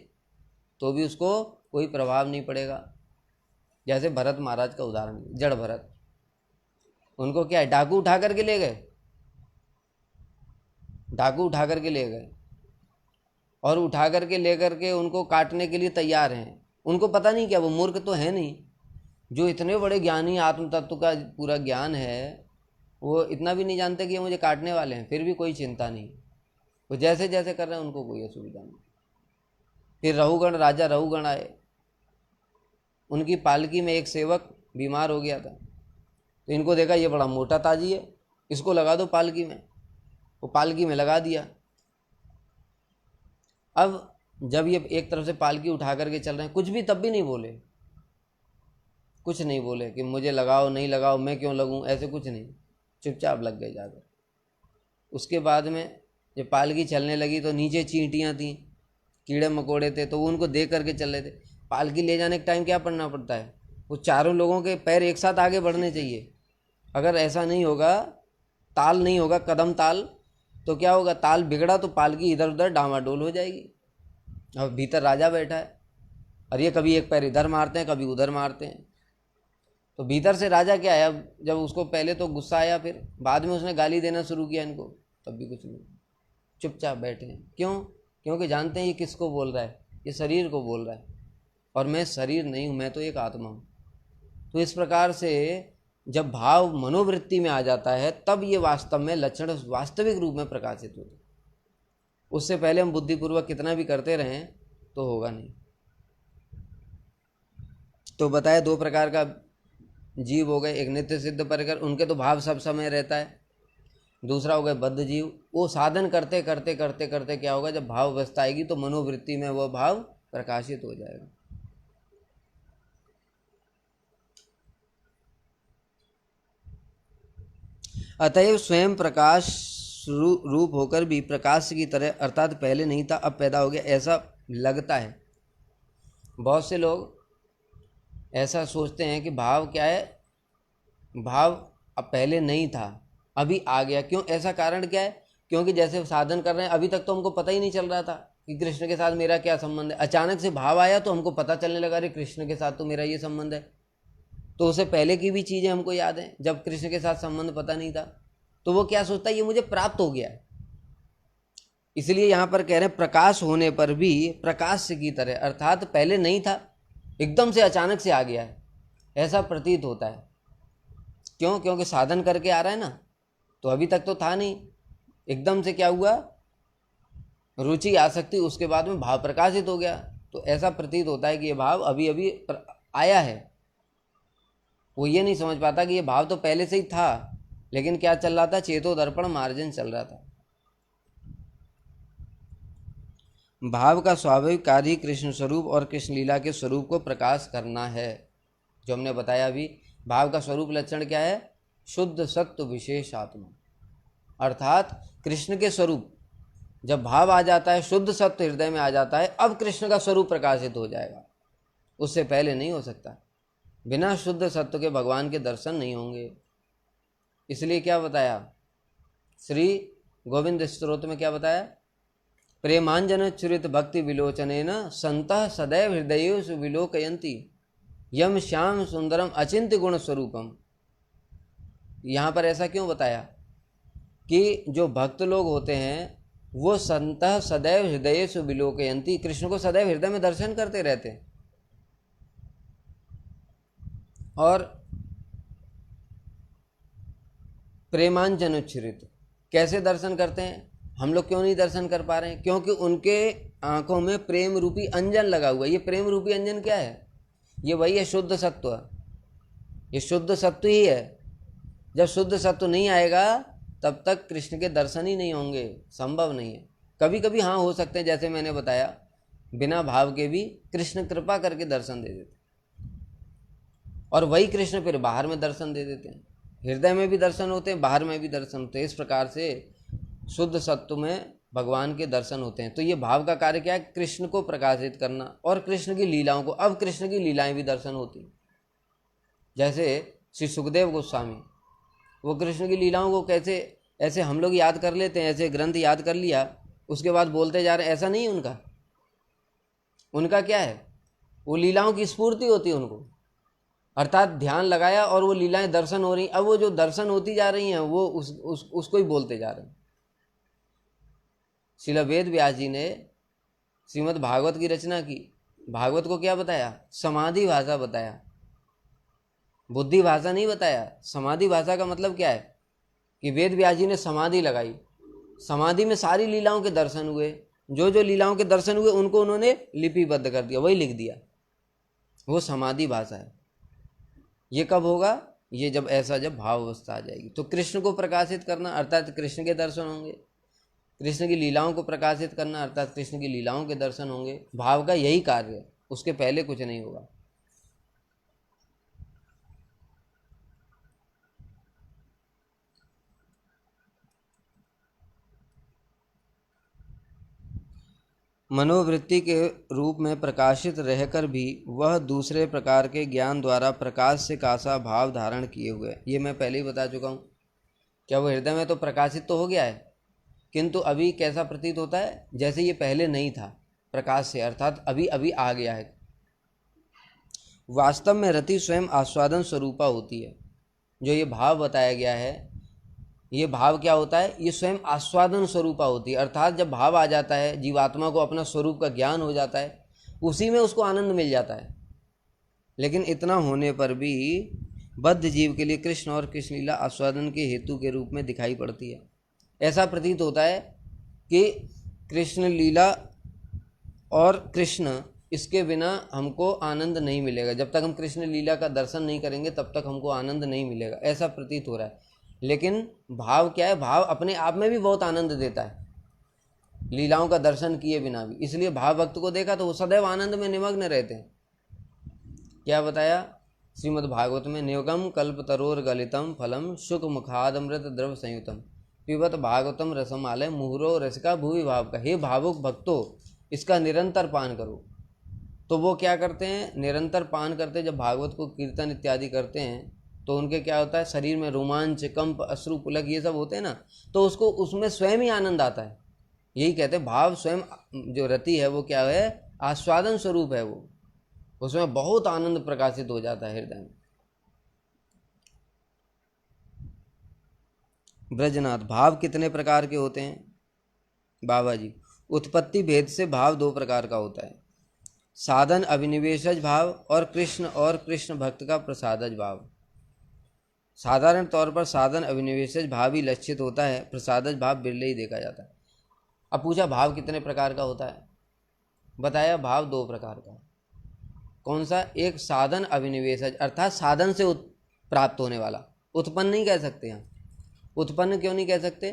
तो भी उसको कोई प्रभाव नहीं पड़ेगा। जैसे भरत महाराज का उदाहरण, जड़ भरत, उनको क्या है, डाकू उठा करके ले गए, डाकू उठा करके ले गए और उठा करके ले करके उनको काटने के लिए तैयार हैं। उनको पता नहीं क्या, वो मूर्ख तो है नहीं, जो इतने बड़े ज्ञानी आत्म तत्व का पूरा ज्ञान है वो इतना भी नहीं जानते कि ये मुझे काटने वाले हैं, फिर भी कोई चिंता नहीं, वो जैसे जैसे कर रहे हैं उनको कोई असुविधा नहीं। फिर रहुगण, राजा रहुगण आए, उनकी पालकी में एक सेवक बीमार हो गया था, तो इनको देखा ये बड़ा मोटा ताजी है, इसको लगा दो पालकी में, वो पालकी में लगा दिया। अब जब ये एक तरफ से पालकी उठा करके चल रहे हैं, कुछ भी तब भी नहीं बोले, कुछ नहीं बोले कि मुझे लगाओ नहीं लगाओ, मैं क्यों लगूं, ऐसे कुछ नहीं, चुपचाप लग गए जाकर। उसके बाद में जब पालकी चलने लगी तो नीचे चींटियाँ थीं, कीड़े मकोड़े थे, तो वो उनको देख करके चल रहे थे। पालकी ले जाने के टाइम क्या पढ़ना पड़ता है, वो चारों लोगों के पैर एक साथ आगे बढ़ने चाहिए। अगर ऐसा नहीं होगा, ताल नहीं होगा, कदम ताल, तो क्या होगा, ताल बिगड़ा तो पालकी इधर उधर डामाडोल हो जाएगी। अब भीतर राजा बैठा है और ये कभी एक पैर इधर मारते हैं, कभी उधर मारते हैं। तो भीतर से राजा क्या है, अब जब उसको पहले तो गुस्सा आया, फिर बाद में उसने गाली देना शुरू किया इनको, तब भी कुछ नहीं, चुपचाप बैठे हैं। क्यों? क्योंकि जानते हैं ये किसको बोल रहा है, ये शरीर को बोल रहा है, और मैं शरीर नहीं हूँ, मैं तो एक आत्मा हूँ। तो इस प्रकार से जब भाव मनोवृत्ति में आ जाता है, तब ये वास्तव में लक्षण वास्तविक रूप में प्रकाशित होते। उससे पहले हम बुद्धिपूर्वक कितना भी करते रहें तो होगा नहीं। तो बताया दो प्रकार का जीव हो गए, एक नित्य सिद्ध परकर, उनके तो भाव सब समय रहता है। दूसरा हो गए बद्ध जीव, वो साधन करते करते करते करते क्या होगा, जब भाव अवस्था आएगी तो मनोवृत्ति में वह भाव प्रकाशित हो जाएगा। अतएव स्वयं प्रकाश रूप होकर भी प्रकाश की तरह, अर्थात पहले नहीं था अब पैदा हो गया, ऐसा लगता है। बहुत से लोग ऐसा सोचते हैं कि भाव क्या है, भाव अब पहले नहीं था अभी आ गया। क्यों? ऐसा कारण क्या है? क्योंकि जैसे साधन कर रहे हैं, अभी तक तो हमको पता ही नहीं चल रहा था कि कृष्ण के साथ मेरा क्या संबंध है। अचानक से भाव आया तो हमको पता चलने लगा, अरे कृष्ण के साथ तो मेरा ये संबंध है। तो उससे पहले की भी चीज़ें हमको याद हैं, जब कृष्ण के साथ संबंध पता नहीं था। तो वो क्या सोचता है, ये मुझे प्राप्त हो गया है। इसलिए यहाँ पर कह रहे हैं प्रकाश होने पर भी प्रकाश की तरह, अर्थात पहले नहीं था, एकदम से अचानक से आ गया है, ऐसा प्रतीत होता है। क्यों? क्योंकि साधन करके आ रहा है ना, तो अभी तक तो था नहीं, एकदम से क्या हुआ, रुचि आसक्ति, उसके बाद में भाव प्रकाशित हो गया। तो ऐसा प्रतीत होता है कि ये भाव अभी अभी आया है। वो ये नहीं समझ पाता कि ये भाव तो पहले से ही था, लेकिन क्या चल रहा था, चेतो दर्पण मार्जन चल रहा था। भाव का स्वाभाविक कार्य ही कृष्ण स्वरूप और कृष्ण लीला के स्वरूप को प्रकाश करना है। जो हमने बताया अभी, भाव का स्वरूप लक्षण क्या है, शुद्ध सत्व विशेष आत्मा, अर्थात कृष्ण के स्वरूप। जब भाव आ जाता है, शुद्ध सत्व हृदय में आ जाता है, अब कृष्ण का स्वरूप प्रकाशित हो जाएगा, उससे पहले नहीं हो सकता। बिना शुद्ध सत्व के भगवान के दर्शन नहीं होंगे। इसलिए क्या बताया, श्री गोविंद स्तोत्र में क्या बताया, प्रेमांजन चुरित भक्ति विलोचनेन संतः सदैव हृदयेषु विलोकयन्ति यम श्याम सुंदरम अचिंत्य गुण स्वरूपम। यहाँ पर ऐसा क्यों बताया कि जो भक्त लोग होते हैं वो संतः सदैव हृदयेषु विलोकयन्ति, कृष्ण को सदैव हृदय में दर्शन करते रहते हैं। और प्रेमांजनोच्छ्रित कैसे दर्शन करते हैं, हम लोग क्यों नहीं दर्शन कर पा रहे हैं? क्योंकि उनके आंखों में प्रेम रूपी अंजन लगा हुआ है। ये प्रेम रूपी अंजन क्या है, ये वही है शुद्ध सत्व। ये शुद्ध सत्व ही है। जब शुद्ध सत्व नहीं आएगा तब तक कृष्ण के दर्शन ही नहीं होंगे, संभव नहीं है। कभी कभी हाँ हो सकते हैं, जैसे मैंने बताया, बिना भाव के भी कृष्ण कृपा करके दर्शन दे देते, और वही कृष्ण फिर बाहर में दर्शन दे देते हैं। हृदय में भी दर्शन होते हैं, बाहर में भी दर्शन होते हैं। इस प्रकार से शुद्ध सत्व में भगवान के दर्शन होते हैं। तो ये भाव का कार्य क्या है, कृष्ण को प्रकाशित करना और कृष्ण की लीलाओं को। अब कृष्ण की लीलाएं भी दर्शन होती, जैसे श्री सुखदेव गोस्वामी, वो कृष्ण की लीलाओं को कैसे, ऐसे हम लोग याद कर लेते हैं, ऐसे ग्रंथ याद कर लिया उसके बाद बोलते जा रहे हैं, ऐसा नहीं है उनका। उनका क्या है, वो लीलाओं की स्फूर्ति होती है उनको, अर्थात ध्यान लगाया और वो लीलाएं दर्शन हो रही। अब वो जो दर्शन होती जा रही हैं वो उसको ही बोलते जा रहे हैं। श्रील वेद व्यास जी ने श्रीमद् भागवत की रचना की, भागवत को क्या बताया, समाधि भाषा बताया, बुद्धि भाषा नहीं बताया। समाधि भाषा का मतलब क्या है कि वेद व्यास जी ने समाधि लगाई, समाधि में सारी लीलाओं के दर्शन हुए, जो जो लीलाओं के दर्शन हुए उनको उन्होंने लिपिबद्ध कर दिया, वही लिख दिया, वो समाधि भाषा है। ये कब होगा, ये जब भाव अवस्था आ जाएगी। तो कृष्ण को प्रकाशित करना अर्थात कृष्ण के दर्शन होंगे, कृष्ण की लीलाओं को प्रकाशित करना अर्थात कृष्ण की लीलाओं के दर्शन होंगे। भाव का यही कार्य है, उसके पहले कुछ नहीं होगा। मनोवृत्ति के रूप में प्रकाशित रहकर भी वह दूसरे प्रकार के ज्ञान द्वारा प्रकाश से कासा भाव धारण किए हुए। ये मैं पहले ही बता चुका हूँ। क्या वो हृदय में तो प्रकाशित तो हो गया है, किंतु अभी कैसा प्रतीत होता है, जैसे ये पहले नहीं था प्रकाश से, अर्थात अभी अभी आ गया है। वास्तव में रति स्वयं आस्वादन स्वरूपा होती है। जो ये भाव बताया गया है, ये भाव क्या होता है, ये स्वयं आस्वादन स्वरूपा होती है। अर्थात जब भाव आ जाता है, जीवात्मा को अपना स्वरूप का ज्ञान हो जाता है, उसी में उसको आनंद मिल जाता है। लेकिन इतना होने पर भी बद्ध जीव के लिए कृष्ण और कृष्ण लीला आस्वादन के हेतु के रूप में दिखाई पड़ती है। ऐसा प्रतीत होता है कि कृष्ण लीला और कृष्ण, इसके बिना हमको आनंद नहीं मिलेगा। जब तक हम कृष्ण लीला का दर्शन नहीं करेंगे तब तक हमको आनंद नहीं मिलेगा, ऐसा प्रतीत हो रहा है। लेकिन भाव क्या है, भाव अपने आप में भी बहुत आनंद देता है, लीलाओं का दर्शन किए बिना भी। इसलिए भाव भक्त को देखा तो वो सदैव आनंद में निमग्न रहते हैं। क्या बताया श्रीमद् भागवत में, नियोगम कल्पतरोर गलितम फलम शुक मुखादमृत द्रव संयुतम पिबत भागवतम रसमालय मुहुरो रसिका भूवि भाव का। हे भावुक भक्तों, इसका निरंतर पान करो। तो वो क्या करते हैं, निरंतर पान करते, जब भागवत को कीर्तन इत्यादि करते हैं तो उनके क्या होता है, शरीर में रोमांच, कंप, अश्रु, पुलक, ये सब होते हैं ना, तो उसको उसमें स्वयं ही आनंद आता है। यही कहते हैं भाव स्वयं, जो रति है वो क्या है, आस्वादन स्वरूप है। वो उसमें बहुत आनंद प्रकाशित हो जाता है हृदय में। ब्रजनाथ, भाव कितने प्रकार के होते हैं बाबा जी? उत्पत्ति भेद से भाव दो प्रकार का होता है, साधन अभिनिवेशज भाव और कृष्ण भक्त का प्रसादज भाव। साधारण तौर पर साधन अभिनिवेशज भाव ही लक्षित होता है, प्रसादज भाव बिरले ही देखा जाता है। अब पूछा भाव कितने प्रकार का होता है, बताया भाव दो प्रकार का। कौन सा? एक साधन अभिनिवेशज, अर्थात साधन से प्राप्त होने वाला। उत्पन्न नहीं कह सकते यहाँ। उत्पन्न क्यों नहीं कह सकते?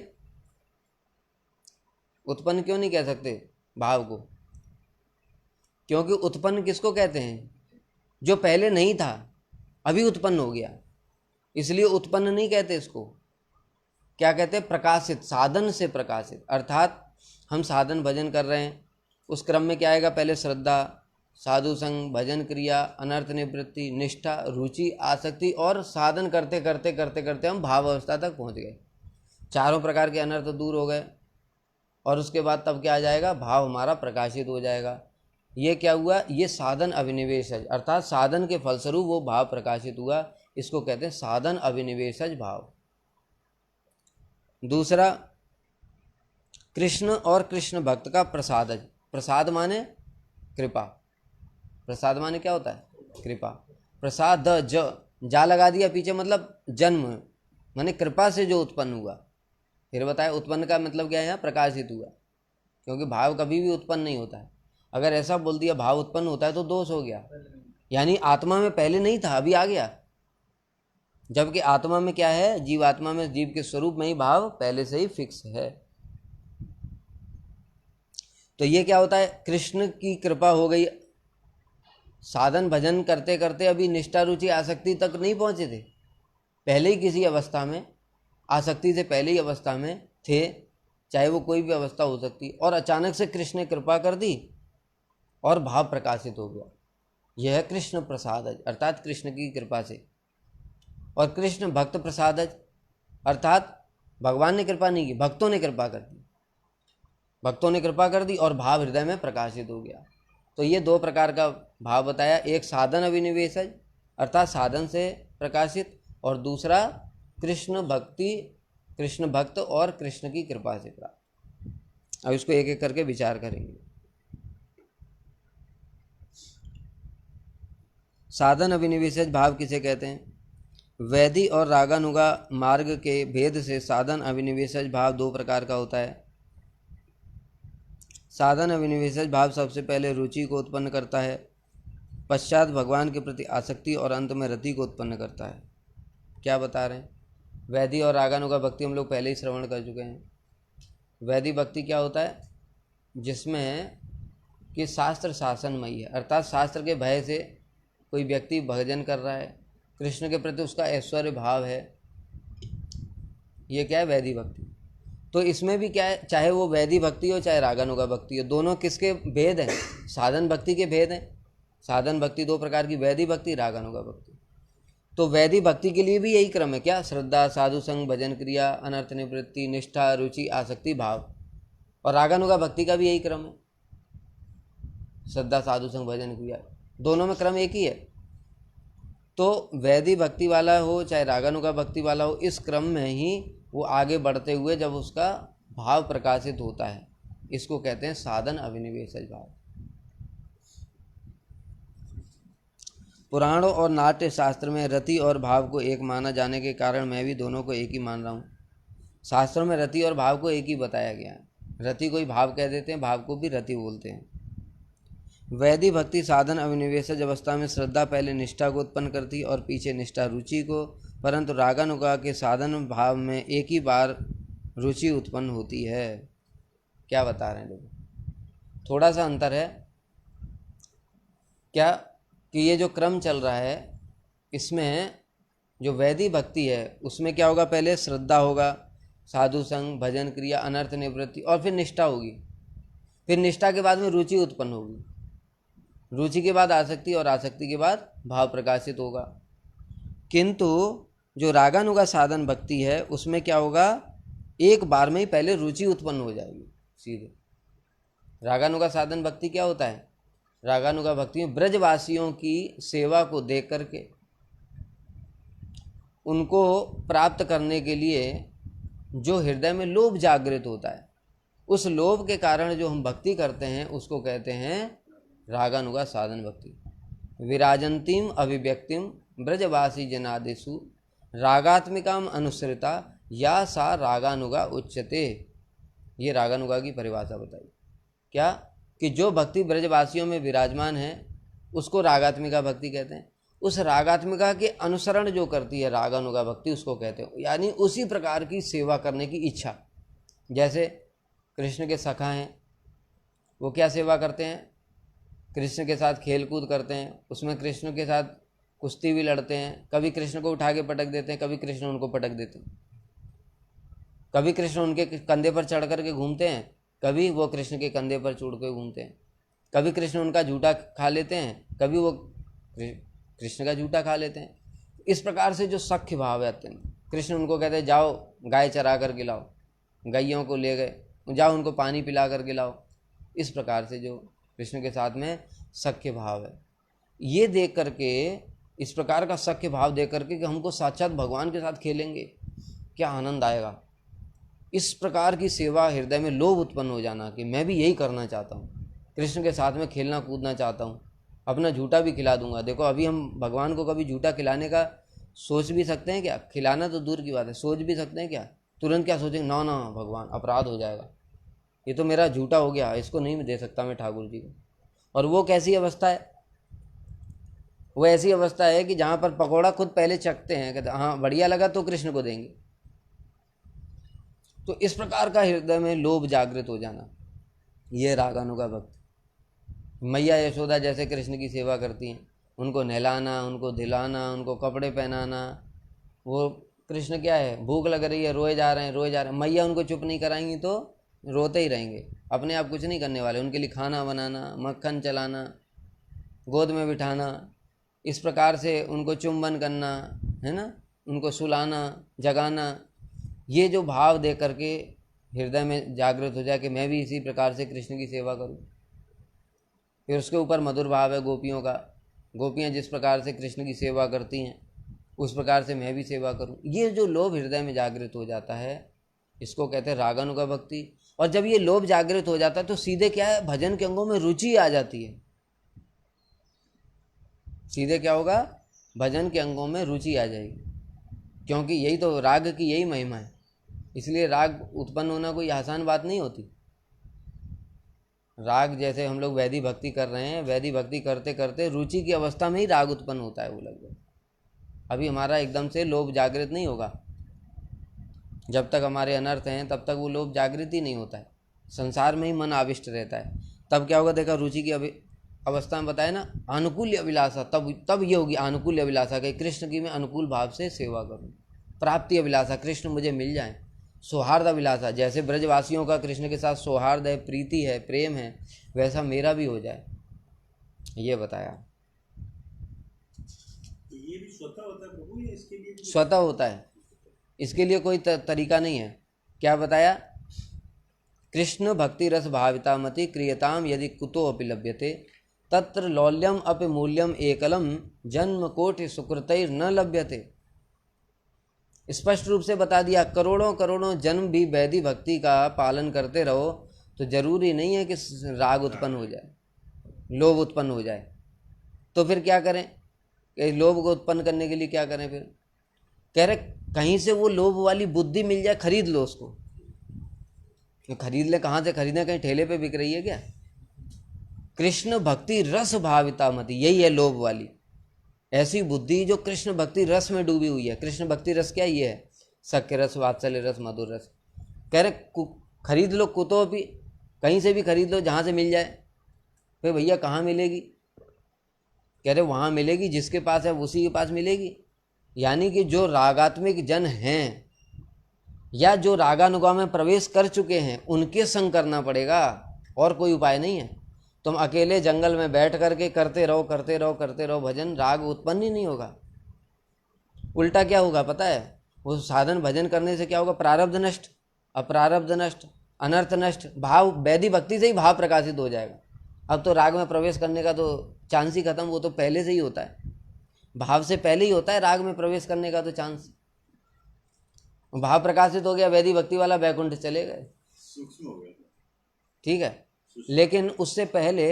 उत्पन्न क्यों नहीं कह सकते भाव को? क्योंकि उत्पन्न किसको कहते हैं, जो पहले नहीं था अभी उत्पन्न हो गया, इसलिए उत्पन्न नहीं कहते इसको। क्या कहते हैं? प्रकाशित, साधन से प्रकाशित। अर्थात हम साधन भजन कर रहे हैं, उस क्रम में क्या आएगा, पहले श्रद्धा, साधु संग, भजन क्रिया, अनर्थ निवृत्ति, निष्ठा, रुचि, आसक्ति, और साधन करते करते करते करते हम भाव अवस्था तक पहुंच गए। चारों प्रकार के अनर्थ दूर हो गए, और उसके बाद तब क्या आ जाएगा, भाव हमारा प्रकाशित हो जाएगा। ये क्या हुआ, ये साधन अभिनिवेशज, अर्थात साधन के फलस्वरूप वो भाव प्रकाशित हुआ, इसको कहते हैं साधन अभिनिवेशज भाव। दूसरा, कृष्ण और कृष्ण भक्त का प्रसादज। प्रसाद माने कृपा, प्रसाद माने क्या होता है, कृपा। प्रसाद जा लगा दिया पीछे, मतलब जन्म माने कृपा से जो उत्पन्न हुआ। फिर बताया उत्पन्न का मतलब क्या है, यहाँ प्रकाशित हुआ, क्योंकि भाव कभी भी उत्पन्न नहीं होता है। अगर ऐसा बोल दिया भाव उत्पन्न होता है तो दोष हो गया, यानी आत्मा में पहले नहीं था अभी आ गया, जबकि आत्मा में क्या है, जीव आत्मा में, जीव के स्वरूप में ही भाव पहले से ही फिक्स है। तो ये क्या होता है, कृष्ण की कृपा हो गई, साधन भजन करते करते अभी निष्ठा रुचि आसक्ति तक नहीं पहुंचे थे, पहले ही किसी अवस्था में, आसक्ति से पहले ही अवस्था में थे, चाहे वो कोई भी अवस्था हो सकती, और अचानक से कृष्ण ने कृपा कर दी और भाव प्रकाशित हो गया। यह है कृष्ण प्रसादज, अर्थात कृष्ण की कृपा से। और कृष्ण भक्त प्रसादज, अर्थात भगवान ने कृपा नहीं की, भक्तों ने कृपा कर दी, भक्तों ने कृपा कर दी और भाव हृदय में प्रकाशित हो गया। तो ये दो प्रकार का भाव बताया, एक साधन अभिनिवेशज अर्थात साधन से प्रकाशित, और दूसरा कृष्ण भक्ति, कृष्ण भक्त और कृष्ण की कृपा से प्राप्त। अब इसको एक एक करके विचार करेंगे। साधन अभिनिवेशज भाव किसे कहते हैं? वैधि और रागानुगा मार्ग के भेद से साधन अभिनिवेशज भाव दो प्रकार का होता है। साधन अभिनिवेशज भाव सबसे पहले रुचि को उत्पन्न करता है, पश्चात भगवान के प्रति आसक्ति और अंत में रति को उत्पन्न करता है। क्या बता रहे हैं? वैधि और रागानुगा भक्ति हम लोग पहले ही श्रवण कर चुके हैं। वैधि भक्ति क्या होता है? जिसमें कि शास्त्र शासनमयी है, अर्थात शास्त्र के भय से कोई व्यक्ति भजन कर रहा है, कृष्ण के प्रति उसका ऐश्वर्य भाव है, ये क्या है, वैधि भक्ति। तो इसमें भी क्या है, चाहे वो वैदिक भक्ति हो चाहे रागानुगा भक्ति हो, दोनों किसके भेद हैं? साधन भक्ति के भेद हैं। साधन भक्ति दो प्रकार की, वैदिक भक्ति, रागानुगा भक्ति। तो वैदिक भक्ति के लिए भी यही क्रम है क्या? श्रद्धा, साधु संग, भजन क्रिया, अनर्थ निवृत्ति, निष्ठा, रुचि, आसक्ति, भाव। और रागानुगा भक्ति का भी यही क्रम है, श्रद्धा, साधु संग, भजन क्रिया, दोनों में क्रम एक ही है। तो वैदिक भक्ति वाला हो चाहे रागानुगा भक्ति वाला हो, इस क्रम में ही वो आगे बढ़ते हुए जब उसका भाव प्रकाशित होता है, इसको कहते हैं साधन अभिनिवेशज भाव। पुराणों और नाट्य शास्त्र में रति और भाव को एक माना जाने के कारण मैं भी दोनों को एक ही मान रहा हूँ। शास्त्रों में रति और भाव को एक ही बताया गया है। रति को ही भाव कह देते हैं, भाव को भी रति बोलते हैं। वैदिक भक्ति साधन अभिनिवेशज अवस्था में श्रद्धा पहले निष्ठा को उत्पन्न करती और पीछे निष्ठा रुचि को, परंतु रागानुगा के साधन भाव में एक ही बार रुचि उत्पन्न होती है। क्या बता रहे हैं लोग? थोड़ा सा अंतर है क्या कि ये जो क्रम चल रहा है, इसमें जो वैदिक भक्ति है उसमें क्या होगा? पहले श्रद्धा होगा, साधु संग, भजन क्रिया, अनर्थ निवृत्ति, और फिर निष्ठा होगी। फिर निष्ठा के बाद में रुचि उत्पन्न होगी, रुचि के बाद आसक्ति, और आसक्ति के बाद भाव प्रकाशित होगा। किंतु जो रागानुगा साधन भक्ति है उसमें क्या होगा? एक बार में ही पहले रुचि उत्पन्न हो जाएगी सीधे। रागानुगा साधन भक्ति क्या होता है? रागानुगा भक्ति में ब्रजवासियों की सेवा को देख करके उनको प्राप्त करने के लिए जो हृदय में लोभ जागृत होता है, उस लोभ के कारण जो हम भक्ति करते हैं उसको कहते हैं रागानुगा साधन भक्ति। विराजंतीम अभिव्यक्तिम ब्रजवासी जनादेशु रागात्मिकाम अनुसृता या सा रागानुगा उच्यते। ये रागानुगा की परिभाषा बताई क्या कि जो भक्ति ब्रजवासियों में विराजमान है उसको रागात्मिका भक्ति कहते हैं। उस रागात्मिका के अनुसरण जो करती है रागानुगा भक्ति, उसको कहते हैं, यानी उसी प्रकार की सेवा करने की इच्छा। जैसे कृष्ण के सखा हैं, वो क्या सेवा करते हैं? कृष्ण के साथ खेल कूद करते हैं, उसमें कृष्ण के साथ कुश्ती भी लड़ते हैं। कभी कृष्ण को उठा के पटक देते हैं, कभी कृष्ण उनको पटक देते हैं। कभी कृष्ण उनके कंधे पर चढ़ करके घूमते हैं, कभी वो कृष्ण के कंधे पर चढ़ के घूमते हैं। कभी कृष्ण उनका जूठा खा लेते हैं, कभी वो कृष्ण का जूठा खा लेते हैं। इस प्रकार से जो सख्य भाव है अत्यंत, कृष्ण उनको कहते हैं जाओ गाय चरा करके लाओ, गैयों को ले गए, जाओ उनको पानी पिला करके लाओ। इस प्रकार से जो कृष्ण के साथ में सख्य भाव है, ये देख करके, इस प्रकार का सख्य भाव देख करके कि हमको साक्षात भगवान के साथ खेलेंगे, क्या आनंद आएगा। इस प्रकार की सेवा, हृदय में लोभ उत्पन्न हो जाना कि मैं भी यही करना चाहता हूँ, कृष्ण के साथ में खेलना कूदना चाहता हूँ, अपना झूठा भी खिला दूंगा। देखो अभी हम भगवान को कभी झूठा खिलाने का सोच भी सकते हैं क्या? खिलाना तो दूर की बात है, सोच भी सकते हैं क्या? तुरंत क्या सोचेंगे? ना ना भगवान, अपराध हो जाएगा, ये तो मेरा झूठा हो गया, इसको नहीं दे सकता मैं ठाकुर जी को। और वो कैसी अवस्था है? वो ऐसी अवस्था है कि जहाँ पर पकौड़ा खुद पहले चखते हैं, कहते हाँ बढ़िया लगा तो कृष्ण को देंगे। तो इस प्रकार का हृदय में लोभ जागृत हो जाना, ये रागानुगा भक्त। मैया यशोदा जैसे कृष्ण की सेवा करती हैं, उनको नहलाना, उनको दिलाना, उनको कपड़े पहनाना। वो कृष्ण क्या है, भूख लग रही है, रोए जा रहे हैं, रोए जा रहे हैं, मैया उनको चुप नहीं कराएंगी तो रोते ही रहेंगे, अपने आप कुछ नहीं करने वाले। उनके लिए खाना बनाना, मक्खन चलाना, गोद में बिठाना, इस प्रकार से उनको चुंबन करना, है ना, उनको सुलाना, जगाना। ये जो भाव दे करके हृदय में जागृत हो जाए कि मैं भी इसी प्रकार से कृष्ण की सेवा करूं। फिर उसके ऊपर मधुर भाव है गोपियों का, गोपियां जिस प्रकार से कृष्ण की सेवा करती हैं उस प्रकार से मैं भी सेवा करूं। ये जो लोभ हृदय में जागृत हो जाता है, इसको कहते हैं रागानुगा भक्ति। और जब ये लोभ जागृत हो जाता है तो सीधे क्या है, भजन के अंगों में रुचि आ जाती है। सीधे क्या होगा, भजन के अंगों में रुचि आ जाएगी, क्योंकि यही तो राग की यही महिमा है। इसलिए राग उत्पन्न होना कोई आसान बात नहीं होती। राग जैसे हम लोग वैदिक भक्ति कर रहे हैं, वैदिक भक्ति करते करते रुचि की अवस्था में ही राग उत्पन्न होता है। वो लगभग अभी हमारा एकदम से लोभ जागृत नहीं होगा, जब तक हमारे अनर्थ हैं तब तक वो लोभ जागृत ही नहीं होता है, संसार में ही मन आविष्ट रहता है। तब क्या होगा, देखा रुचि की अवस्था में बताया ना, अनुकूल्य अभिलाषा, तब ये होगी अनुकूल्य अभिलाषा कि कृष्ण की मैं अनुकूल भाव से सेवा करूं। प्राप्ति अभिलाषा, कृष्ण मुझे मिल जाए, सौहार्द अभिलाषा, जैसे ब्रजवासियों का कृष्ण के साथ सौहार्द है, प्रीति है, प्रेम है, वैसा मेरा भी हो जाए, ये बताया।
ये भी स्वतः होता है प्रभु, या इसके लिए भी?
स्वतः होता है, इसके लिए कोई तरीका नहीं है। क्या बताया? कृष्ण भक्ति रस भाविता मति क्रियताम यदि कुतो अपि लभ्यते तत्र लौल्यम अपि मूल्यम एकलम जन्म कोटि सुकृतैर न लभ्यते। स्पष्ट रूप से बता दिया, करोड़ों करोड़ों जन्म भी वैदिक भक्ति का पालन करते रहो तो जरूरी नहीं है कि राग उत्पन्न हो जाए, लोभ उत्पन्न हो जाए। तो फिर क्या करें? लोभ को उत्पन्न करने के लिए क्या करें? फिर कह रहे कहीं से वो लोभ वाली बुद्धि मिल जाए, खरीद लो उसको। खरीद ले, कहाँ से खरीदें? कहीं ठेले पे बिक रही है क्या? कृष्ण भक्ति रस भाविता मति, यही है लोभ वाली ऐसी बुद्धि जो कृष्ण भक्ति रस में डूबी हुई है। कृष्ण भक्ति रस क्या? ये है सख्य रस, वात्सल्य रस, मधुर रस। कह रहे खरीद लो, कुतो भी, कहीं से भी खरीद लो, जहाँ से मिल जाए। फिर भैया कहाँ मिलेगी? कह रहे वहाँ मिलेगी, जिसके पास है उसी के पास मिलेगी। यानी कि जो रागात्मिक जन हैं या जो रागानुगा में प्रवेश कर चुके हैं उनके संग करना पड़ेगा, और कोई उपाय नहीं है। तुम अकेले जंगल में बैठ करके करते रहो करते रहो करते रहो भजन, राग उत्पन्न ही नहीं होगा। उल्टा क्या होगा पता है? वो साधन भजन करने से क्या होगा? प्रारब्ध नष्ट, अप्रारब्ध नष्ट, अनर्थ नष्ट, भाव वैदिक भक्ति से ही भाव प्रकाशित हो जाएगा। अब तो राग में प्रवेश करने का तो चांस ही खत्म, वो तो पहले से ही होता है, भाव से पहले ही होता है राग में प्रवेश करने का तो चांस। भाव प्रकाशित हो गया, वैदिक भक्ति वाला वैकुंठ चले गए,
सूक्ष्म हो गया।
ठीक है। लेकिन उससे पहले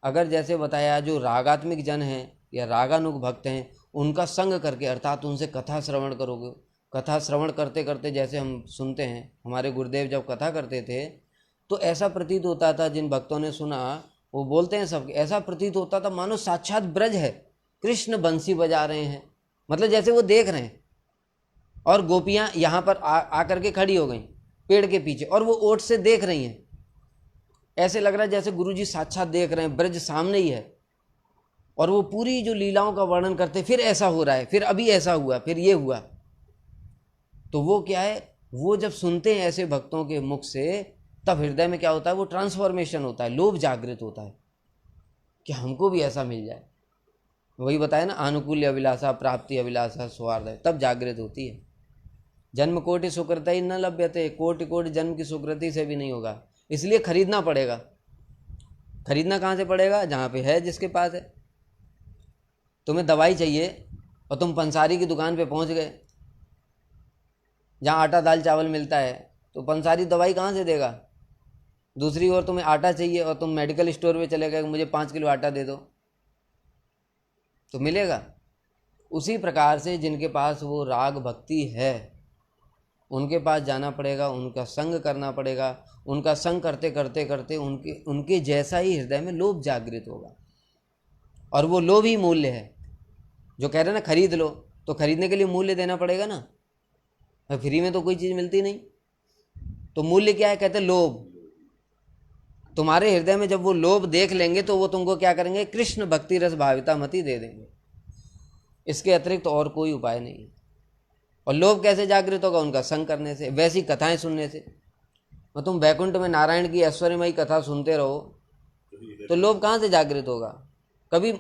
अगर जैसे बताया जो रागात्मिक जन हैं या रागानुग भक्त हैं उनका संग करके, अर्थात उनसे कथा श्रवण करोगे, कथा श्रवण करते करते जैसे हम सुनते हैं, हमारे गुरुदेव जब कथा करते थे तो ऐसा प्रतीत होता था, जिन भक्तों ने सुना वो बोलते हैं सब, ऐसा प्रतीत होता था मानो साक्षात ब्रज है, कृष्ण बंसी बजा रहे हैं, मतलब जैसे वो देख रहे हैं। और गोपियाँ यहाँ पर आकर के खड़ी हो गई पेड़ के पीछे और वो ओट से देख रही हैं, ऐसे लग रहा है जैसे गुरुजी साक्षात देख रहे हैं, ब्रज सामने ही है। और वो पूरी जो लीलाओं का वर्णन करते, फिर ऐसा हो रहा है, फिर अभी ऐसा हुआ, फिर ये हुआ। तो वो क्या है, वो जब सुनते हैं ऐसे भक्तों के मुख से तब हृदय में क्या होता है? वो ट्रांसफॉर्मेशन होता है, लोभ जागृत होता है कि हमको भी ऐसा मिल जाए। वही बताया ना, आनुकूल्य अभिलाषा, प्राप्ति अभिलाषा, सौहार्द, तब जागृत होती है। जन्म कोटि सुकृति न लभ्यते, कोटि कोटि जन्म की सुकृति से भी नहीं होगा, इसलिए खरीदना पड़ेगा। खरीदना कहाँ से पड़ेगा? जहाँ पे है, जिसके पास है। तुम्हें दवाई चाहिए और तुम पंसारी की दुकान पे पहुँच गए जहाँ आटा दाल चावल मिलता है, तो पंसारी दवाई कहाँ से देगा? दूसरी ओर तुम्हें आटा चाहिए और तुम मेडिकल स्टोर पे चले गए, मुझे 5 किलो आटा दे दो, तो मिलेगा? उसी प्रकार से जिनके पास वो राग भक्ति है उनके पास जाना पड़ेगा, उनका संग करना पड़ेगा। उनका संग करते करते करते उनके जैसा ही हृदय में लोभ जागृत होगा, और वो लोभ ही मूल्य है। जो कह रहे हैं ना खरीद लो, तो खरीदने के लिए मूल्य देना पड़ेगा ना, फ्री में तो कोई चीज़ मिलती नहीं। तो मूल्य क्या है? कहते लोभ। तुम्हारे हृदय में जब वो लोभ देख लेंगे तो वो तुमको क्या करेंगे? कृष्ण भक्ति रस भाविता मति दे देंगे। इसके अतिरिक्त और कोई उपाय नहीं है। और लोभ कैसे जागृत होगा? उनका संग करने से, वैसी कथाएं सुनने से। और तुम वैकुंठ में नारायण की ऐश्वर्यमयी कथा सुनते रहो तो लोभ कहाँ से जागृत होगा? कभी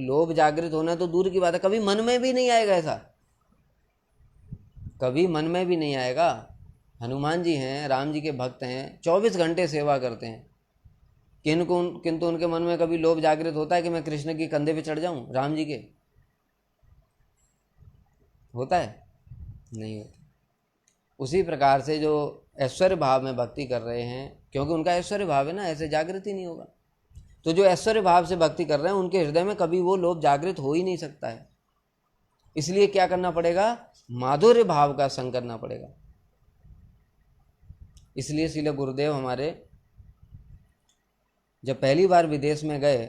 लोभ जागृत होना तो दूर की बात है, कभी मन में भी नहीं आएगा ऐसा, कभी मन में भी नहीं आएगा। हनुमान जी हैं, राम जी के भक्त हैं, 24 घंटे सेवा करते हैं, किंतु उनके मन में कभी लोभ जागृत होता है कि मैं कृष्ण के कंधे पे चढ़ जाऊं, राम जी के? होता है? नहीं होता। उसी प्रकार से जो ऐश्वर्य भाव में भक्ति कर रहे हैं, क्योंकि उनका ऐश्वर्य भाव है ना, ऐसे जागृत ही नहीं होगा। तो जो ऐश्वर्य भाव से भक्ति कर रहे हैं उनके हृदय में कभी वो लोभ जागृत हो ही नहीं सकता है। इसलिए क्या करना पड़ेगा? माधुर्य भाव का संग करना पड़ेगा। इसलिए श्रील गुरुदेव हमारे जब पहली बार विदेश में गए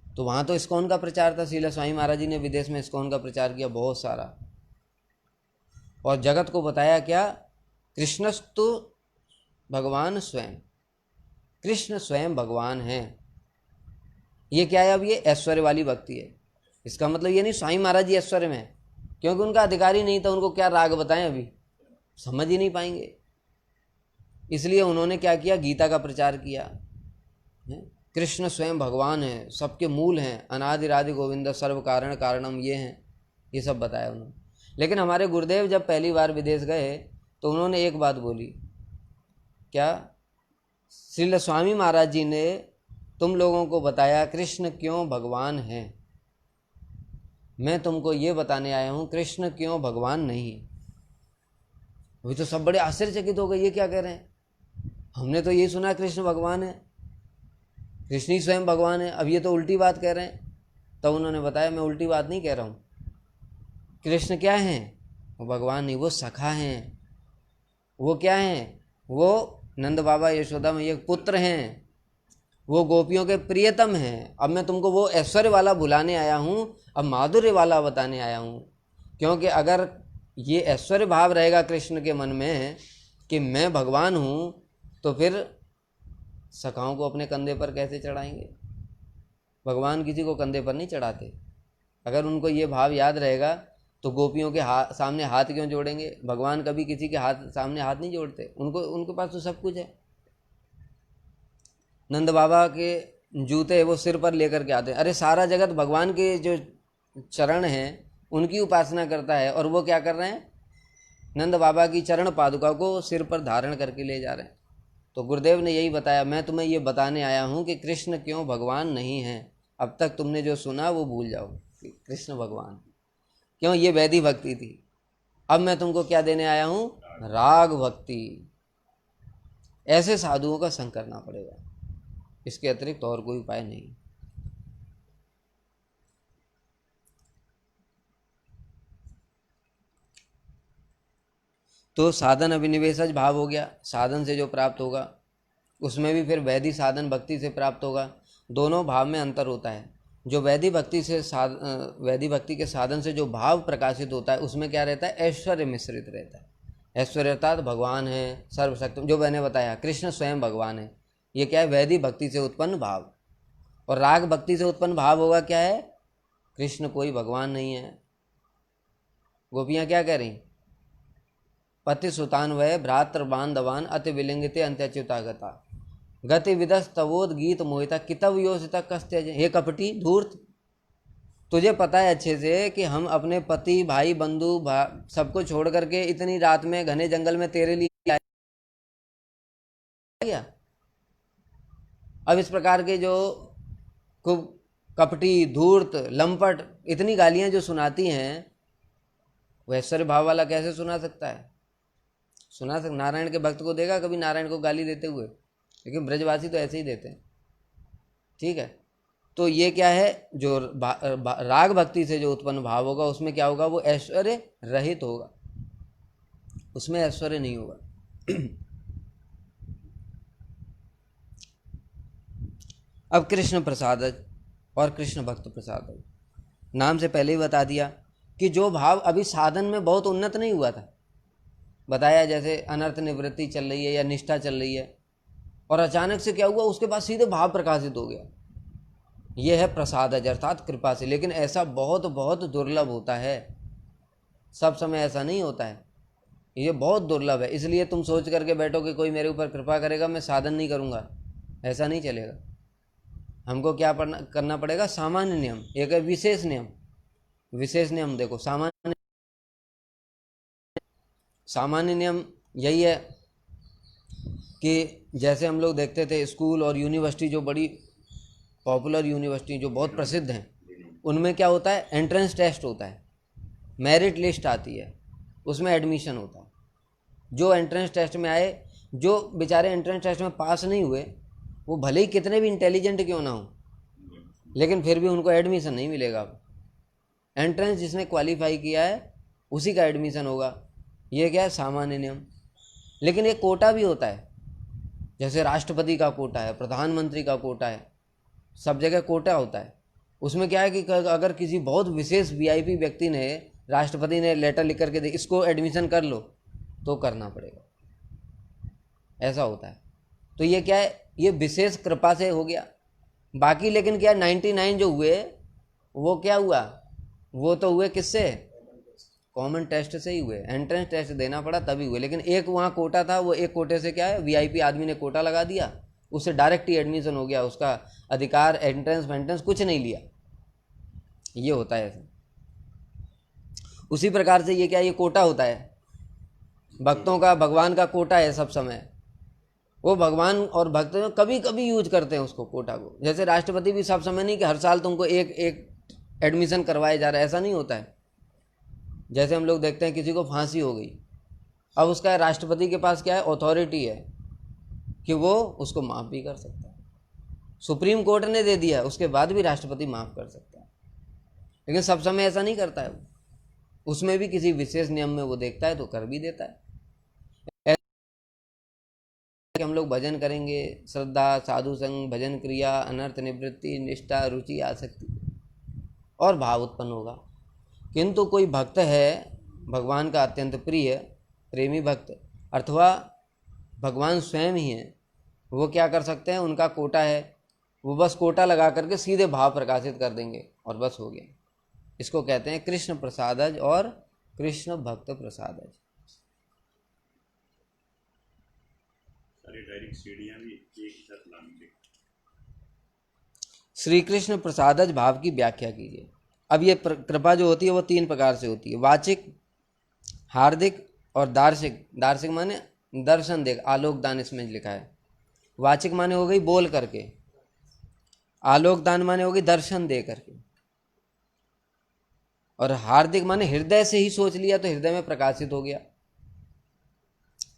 तो वहाँ तो इस्कॉन का प्रचार था। श्रील स्वामी महाराज जी ने विदेश में इस्कॉन का प्रचार किया बहुत सारा, और जगत को बताया क्या? कृष्णस्तु भगवान स्वयं, कृष्ण स्वयं भगवान हैं। ये क्या है? अब ये ऐश्वर्य वाली भक्ति है। इसका मतलब ये नहीं स्वामी महाराज जी ऐश्वर्य में है, क्योंकि उनका अधिकारी नहीं था, उनको क्या राग बताएं अभी। समझ ही नहीं पाएंगे। इसलिए उन्होंने क्या किया, गीता का प्रचार किया। कृष्ण स्वयं भगवान है, सबके मूल हैं, अनादिरादि गोविंद सर्व कारण कारणम ये हैं, ये सब बताया उन्होंने। लेकिन हमारे गुरुदेव जब पहली बार विदेश गए तो उन्होंने एक बात बोली, क्या? श्रील स्वामी महाराज जी ने तुम लोगों को बताया कृष्ण क्यों भगवान है, मैं तुमको ये बताने आया हूँ कृष्ण क्यों भगवान नहीं। अभी तो सब बड़े आश्चर्यचकित हो गए, ये क्या कह रहे हैं, हमने तो ये सुना कृष्ण भगवान है, कृष्ण ही स्वयं भगवान है, अब ये तो उल्टी बात कह रहे हैं। तब उन्होंने बताया मैं उल्टी बात नहीं कह रहा हूँ, कृष्ण क्या हैं? वो भगवान नहीं, वो सखा हैं। वो क्या हैं? वो नंद बाबा यशोदा मैया के पुत्र हैं, वो गोपियों के प्रियतम हैं। अब मैं तुमको वो ऐश्वर्य वाला भुलाने आया हूँ, अब माधुर्य वाला बताने आया हूँ। क्योंकि अगर ये ऐश्वर्य भाव रहेगा कृष्ण के मन में कि मैं भगवान हूँ, तो फिर सखाओं को अपने कंधे पर कैसे चढ़ाएंगे? भगवान किसी को कंधे पर नहीं चढ़ाते। अगर उनको ये भाव याद रहेगा तो गोपियों के सामने हाथ क्यों जोड़ेंगे? भगवान कभी किसी के सामने हाथ नहीं जोड़ते, उनके पास तो सब कुछ है। नंद बाबा के जूते वो सिर पर लेकर के आते हैं। अरे सारा जगत भगवान के जो चरण हैं उनकी उपासना करता है, और वो क्या कर रहे हैं? नंद बाबा की चरण पादुका को सिर पर धारण करके ले जा रहे हैं। तो गुरुदेव ने यही बताया, मैं तुम्हें ये बताने आया हूँ कि कृष्ण क्यों भगवान नहीं है। अब तक तुमने जो सुना वो भूल जाओ कि कृष्ण भगवान क्यों, ये वैदी भक्ति थी। अब मैं तुमको क्या देने आया हूँ? राग भक्ति। ऐसे साधुओं का संग करना पड़ेगा, इसके अतिरिक्त और कोई उपाय नहीं। तो साधन अभिनिवेशज भाव हो गया, साधन से जो प्राप्त होगा उसमें भी फिर वैधि साधन भक्ति से प्राप्त होगा। दोनों भाव में अंतर होता है। जो वैधि भक्ति से वैधि भक्ति के साधन से जो भाव प्रकाशित होता है उसमें क्या रहता है? ऐश्वर्य मिश्रित रहता है। ऐश्वर्य अर्थात भगवान है सर्वशक्ति, जो मैंने बताया कृष्ण स्वयं भगवान है, ये क्या है? वैधि भक्ति से उत्पन्न भाव। और राग भक्ति से उत्पन्न भाव होगा क्या है? कृष्ण कोई भगवान नहीं है। गोपियाँ क्या कह रही? पति सुतान वय भ्रातृ बांधवान अति विलिंगिते अंत्यच्युतागता गति विदस तवोद गीत मोहिता कितव योषिता कस्त्यज। हे कपटी धूर्त, तुझे पता है अच्छे से कि हम अपने पति भाई बंधु सबको छोड़ करके इतनी रात में घने जंगल में तेरे लिए आए। अब इस प्रकार के जो खूब कपटी धूर्त लंपट इतनी गालियां जो सुनाती हैं, वो ऐश्वर्य भाव वाला कैसे सुना सकता है? नारायण के भक्त को देगा कभी नारायण को गाली देते हुए? लेकिन ब्रजवासी तो ऐसे ही देते हैं। ठीक है, तो ये क्या है? जो राग भक्ति से जो उत्पन्न भाव होगा उसमें क्या होगा? वो ऐश्वर्य रहित होगा, उसमें ऐश्वर्य नहीं होगा। अब कृष्ण प्रसादज और कृष्ण भक्त प्रसादज, नाम से पहले ही बता दिया कि जो भाव अभी साधन में बहुत उन्नत नहीं हुआ था, बताया जैसे अनर्थ निवृत्ति चल रही है या निष्ठा चल रही है, और अचानक से क्या हुआ? उसके बाद सीधे भाव प्रकाशित हो गया। यह है प्रसादज अर्थात कृपा से। लेकिन ऐसा बहुत बहुत दुर्लभ होता है, सब समय ऐसा नहीं होता है, ये बहुत दुर्लभ है। इसलिए तुम सोच करके बैठो कि कोई मेरे ऊपर कृपा करेगा मैं साधन नहीं करूँगा, ऐसा नहीं चलेगा। हमको क्या करना पड़ेगा? सामान्य नियम, एक है विशेष नियम। विशेष नियम देखो, सामान्य नियम यही है कि जैसे हम लोग देखते थे स्कूल और यूनिवर्सिटी, जो बड़ी पॉपुलर यूनिवर्सिटी जो बहुत प्रसिद्ध हैं, उनमें क्या होता है? एंट्रेंस टेस्ट होता है, मेरिट लिस्ट आती है, उसमें एडमिशन होता है। जो एंट्रेंस टेस्ट में आए, जो बेचारे एंट्रेंस टेस्ट में पास नहीं हुए, वो भले ही कितने भी इंटेलिजेंट क्यों ना हो, लेकिन फिर भी उनको एडमिशन नहीं मिलेगा। एंट्रेंस जिसने क्वालिफाई किया है उसी का एडमिशन होगा। ये क्या है? सामान्य नियम। लेकिन एक कोटा भी होता है, जैसे राष्ट्रपति का कोटा है, प्रधानमंत्री का कोटा है, सब जगह कोटा होता है। उसमें क्या है कि अगर किसी बहुत विशेष वीआईपी व्यक्ति ने, राष्ट्रपति ने लेटर लिख करके दे इसको एडमिशन कर लो, तो करना पड़ेगा, ऐसा होता है। तो ये क्या है? ये विशेष कृपा से हो गया। बाकी लेकिन क्या 99 जो हुए वो क्या हुआ? वो तो हुए किससे? कॉमन टेस्ट से ही हुए, एंट्रेंस टेस्ट देना पड़ा तभी हुए। लेकिन एक वहाँ कोटा था, वो एक कोटे से क्या है, वीआईपी आदमी ने कोटा लगा दिया, उससे डायरेक्ट ही एडमिशन हो गया, उसका अधिकार एंट्रेंस वेंट्रेंस कुछ नहीं लिया। ये होता है ऐसा। उसी प्रकार से ये क्या, ये कोटा होता है भक्तों का, भगवान का कोटा है सब समय। वो भगवान और भक्त कभी कभी यूज करते हैं उसको, कोटा को। जैसे राष्ट्रपति भी सब समय नहीं कि हर साल तुमको एक एक एडमिशन करवाया जा रहा है, ऐसा नहीं होता है। जैसे हम लोग देखते हैं किसी को फांसी हो गई, अब उसका राष्ट्रपति के पास क्या है, अथॉरिटी है कि वो उसको माफ़ भी कर सकता है। सुप्रीम कोर्ट ने दे दिया, उसके बाद भी राष्ट्रपति माफ़ कर सकता है। लेकिन सब समय ऐसा नहीं करता है वो, उसमें भी किसी विशेष नियम में वो देखता है तो कर भी देता है। कि हम लोग भजन करेंगे, श्रद्धा, साधु संग, भजन क्रिया, अनर्थ निवृत्ति, निष्ठा, रुचि, आसक्ति और भाव उत्पन्न होगा। किंतु कोई भक्त है भगवान का अत्यंत प्रिय प्रेमी भक्त, अथवा भगवान स्वयं ही है, वो क्या कर सकते हैं, उनका कोटा है, वो बस कोटा लगा करके सीधे भाव प्रकाशित कर देंगे और बस हो गया। इसको कहते हैं कृष्ण प्रसादज और कृष्ण भक्त प्रसादज।
डायरेक्ट सीढ़ियां भी एक साथ लाएंगे।
श्री कृष्ण प्रसादज भाव की व्याख्या कीजिए। अब ये कृपा जो होती है वो 3 प्रकार से होती है, वाचिक, हार्दिक और दार्शिक। दार्शिक माने दर्शन देख, आलोक दान इसमें लिखा है। वाचिक माने हो गई बोल करके, आलोक दान माने हो गई दर्शन दे करके, और हार्दिक माने हृदय से ही सोच लिया तो हृदय में प्रकाशित हो गया।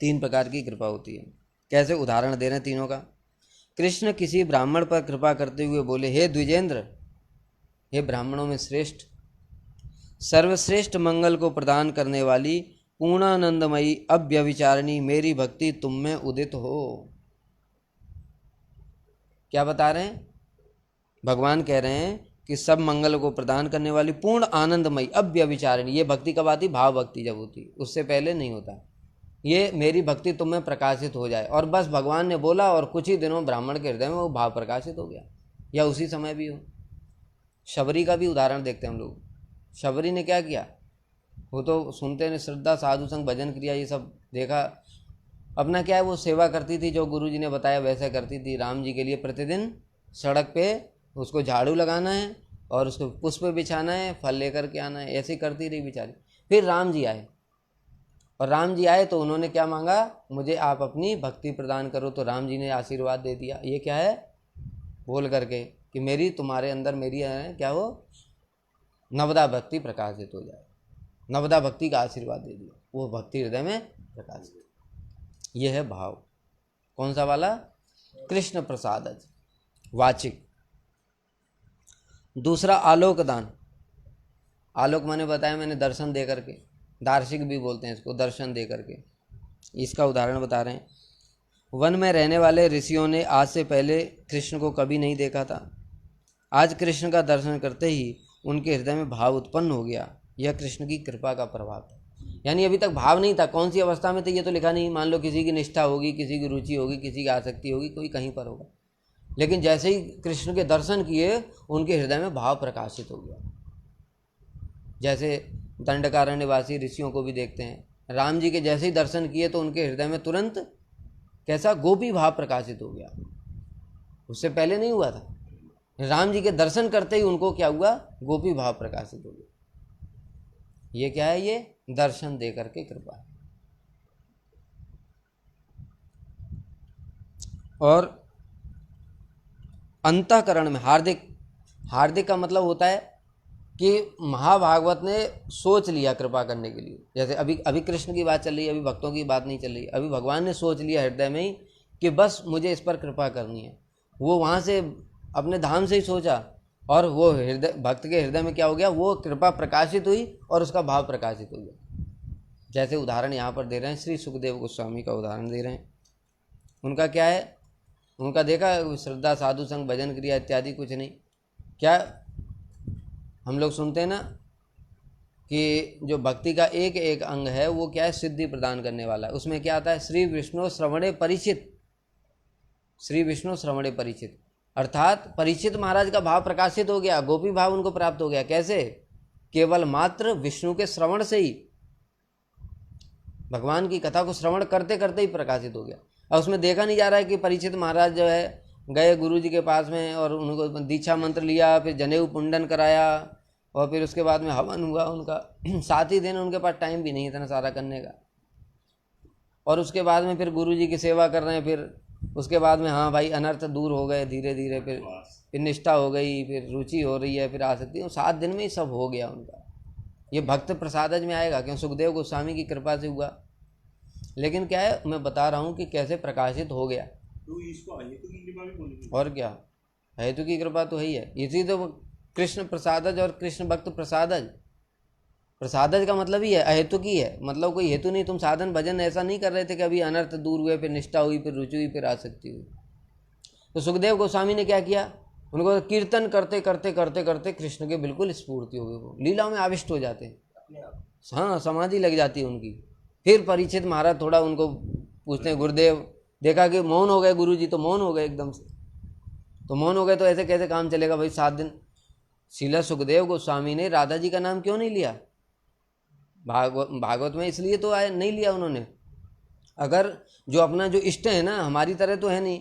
3 प्रकार की कृपा होती है। कैसे, उदाहरण दे रहे हैं तीनों का। कृष्ण किसी ब्राह्मण पर कृपा करते हुए बोले, हे द्विजेंद्र, हे ब्राह्मणों में श्रेष्ठ, सर्वश्रेष्ठ मंगल को प्रदान करने वाली पूर्णानंदमयी अव्यभिचारिणी मेरी भक्ति तुम में उदित हो। क्या बता रहे हैं, भगवान कह रहे हैं कि सब मंगल को प्रदान करने वाली पूर्ण आनंदमयी अव्यभिचारिणी, ये भक्ति कब आती, भाव भक्ति जब होती, उससे पहले नहीं होता। ये मेरी भक्ति तुम में प्रकाशित हो जाए, और बस भगवान ने बोला और कुछ ही दिनों ब्राह्मण के हृदय में वो भाव प्रकाशित हो गया, या उसी समय भी हो। शबरी का भी उदाहरण देखते हैं हम लोग। शबरी ने क्या किया, वो तो सुनते ने श्रद्धा, साधु संग, भजन क्रिया ये सब देखा, अपना क्या है वो सेवा करती थी, जो गुरु जी ने बताया वैसे करती थी। राम जी के लिए प्रतिदिन सड़क पे उसको झाड़ू लगाना है और उसको पुष्प बिछाना है, फल लेकर के आना है, ऐसे ही करती रही बेचारी। फिर राम जी आए, और राम जी आए तो उन्होंने क्या मांगा, मुझे आप अपनी भक्ति प्रदान करो, तो राम जी ने आशीर्वाद दे दिया। ये क्या है, बोल करके कि मेरी तुम्हारे अंदर मेरी है क्या, वो नवदा भक्ति प्रकाशित हो जाए, नवदा भक्ति का आशीर्वाद दे दिया, वो भक्ति हृदय में प्रकाशित। ये है भाव, कौन सा वाला, कृष्ण प्रसादज, वाचिक। दूसरा आलोक दान। आलोक मैंने बताया, मैंने दर्शन दे करके, दार्शिक भी बोलते हैं इसको, दर्शन दे करके। इसका उदाहरण बता रहे हैं। वन में रहने वाले ऋषियों ने आज से पहले कृष्ण को कभी नहीं देखा था। आज कृष्ण का दर्शन करते ही उनके हृदय में भाव उत्पन्न हो गया। यह कृष्ण की कृपा का प्रभाव था। यानी अभी तक भाव नहीं था, कौन सी अवस्था में थे ये तो लिखा नहीं। मान लो किसी की निष्ठा होगी, किसी की रुचि होगी, किसी की आसक्ति होगी, कोई कहीं पर होगा, लेकिन जैसे ही कृष्ण के दर्शन किए उनके हृदय में भाव प्रकाशित हो गया। जैसे दंडकारण्यवासी ऋषियों को भी देखते हैं, राम जी के जैसे ही दर्शन किए तो उनके हृदय में तुरंत कैसा, गोपी भाव प्रकाशित हो गया। उससे पहले नहीं हुआ था, राम जी के दर्शन करते ही उनको क्या हुआ, गोपी भाव प्रकाशित हो गया। ये क्या है, ये दर्शन दे करके कृपा है। और अंतःकरण में हार्दिक, हार्दिक का मतलब होता है कि महाभागवत ने सोच लिया कृपा करने के लिए। जैसे अभी कृष्ण की बात चल रही है, अभी भक्तों की बात नहीं चल रही। अभी भगवान ने सोच लिया हृदय में ही कि बस मुझे इस पर कृपा करनी है। वो वहाँ से अपने धाम से ही सोचा, और वो हृदय, भक्त के हृदय में क्या हो गया, वो कृपा प्रकाशित हुई और उसका भाव प्रकाशित हो गया। जैसे उदाहरण यहाँ पर दे रहे हैं, श्री सुखदेव गोस्वामी का उदाहरण दे रहे हैं। उनका क्या है, उनका देखा श्रद्धा, साधु संग, भजन क्रिया इत्यादि कुछ नहीं। क्या हम लोग सुनते हैं ना कि जो भक्ति का एक एक अंग है वो क्या है, सिद्धि प्रदान करने वाला है। उसमें क्या आता है, श्री विष्णु श्रवणे परिचित, श्री विष्णु श्रवणे परिचित, अर्थात परीक्षित महाराज का भाव प्रकाशित हो गया, गोपी भाव उनको प्राप्त हो गया। कैसे केवल मात्र विष्णु के श्रवण से ही, भगवान की कथा को श्रवण करते करते ही प्रकाशित हो गया। और उसमें देखा नहीं जा रहा है कि परीक्षित महाराज जो है गए गुरु जी के पास में और उनको दीक्षा मंत्र लिया, फिर जनेऊ पुंडन कराया और फिर उसके बाद में हवन हुआ उनका 7 ही दिन, उनके पास टाइम भी नहीं इतना सारा करने का। और उसके बाद में फिर गुरु जी की सेवा कर रहे हैं, फिर उसके बाद में हाँ भाई अनर्थ दूर हो गए धीरे धीरे, फिर निष्ठा हो गई, फिर रुचि हो रही है, फिर आसक्ति, 7 दिन में ही सब हो गया उनका। ये भक्त प्रसादज में आएगा, क्यों सुखदेव गोस्वामी की कृपा से हुआ। लेकिन क्या है, मैं बता रहा हूँ कि कैसे प्रकाशित हो गया।
तो इसको हेतु की कृपा भी बोलेंगे।
और क्या, हेतु की कृपा तो है ही है, इसी तो कृष्ण प्रसादज और कृष्ण भक्त प्रसादज। प्रसादज का मतलब ही है अहेतु की है, मतलब कोई हेतु नहीं। तुम साधन भजन ऐसा नहीं कर रहे थे कि अभी अनर्थ दूर हुए, फिर निष्ठा हुई, फिर रुचि हुई, फिर आसक्ति हुई। तो सुखदेव गोस्वामी ने क्या किया, उनको कीर्तन करते करते करते करते कृष्ण के बिल्कुल स्फूर्ति हो गई, वो लीला में आविष्ट हो जाते हैं। हाँ, समाधि लग जाती है उनकी। फिर परीक्षित महाराज थोड़ा उनको पूछते हैं, गुरुदेव देखा कि मौन हो गए गुरु जी, तो मौन हो गए एकदम से। तो मौन हो गए तो ऐसे कैसे काम चलेगा भाई 7 दिन। श्रील सुखदेव गोस्वामी ने राधा जी का नाम क्यों नहीं लिया भागवत में? इसलिए तो आया नहीं लिया उन्होंने। अगर जो अपना जो इष्ट है ना, हमारी तरह तो है नहीं,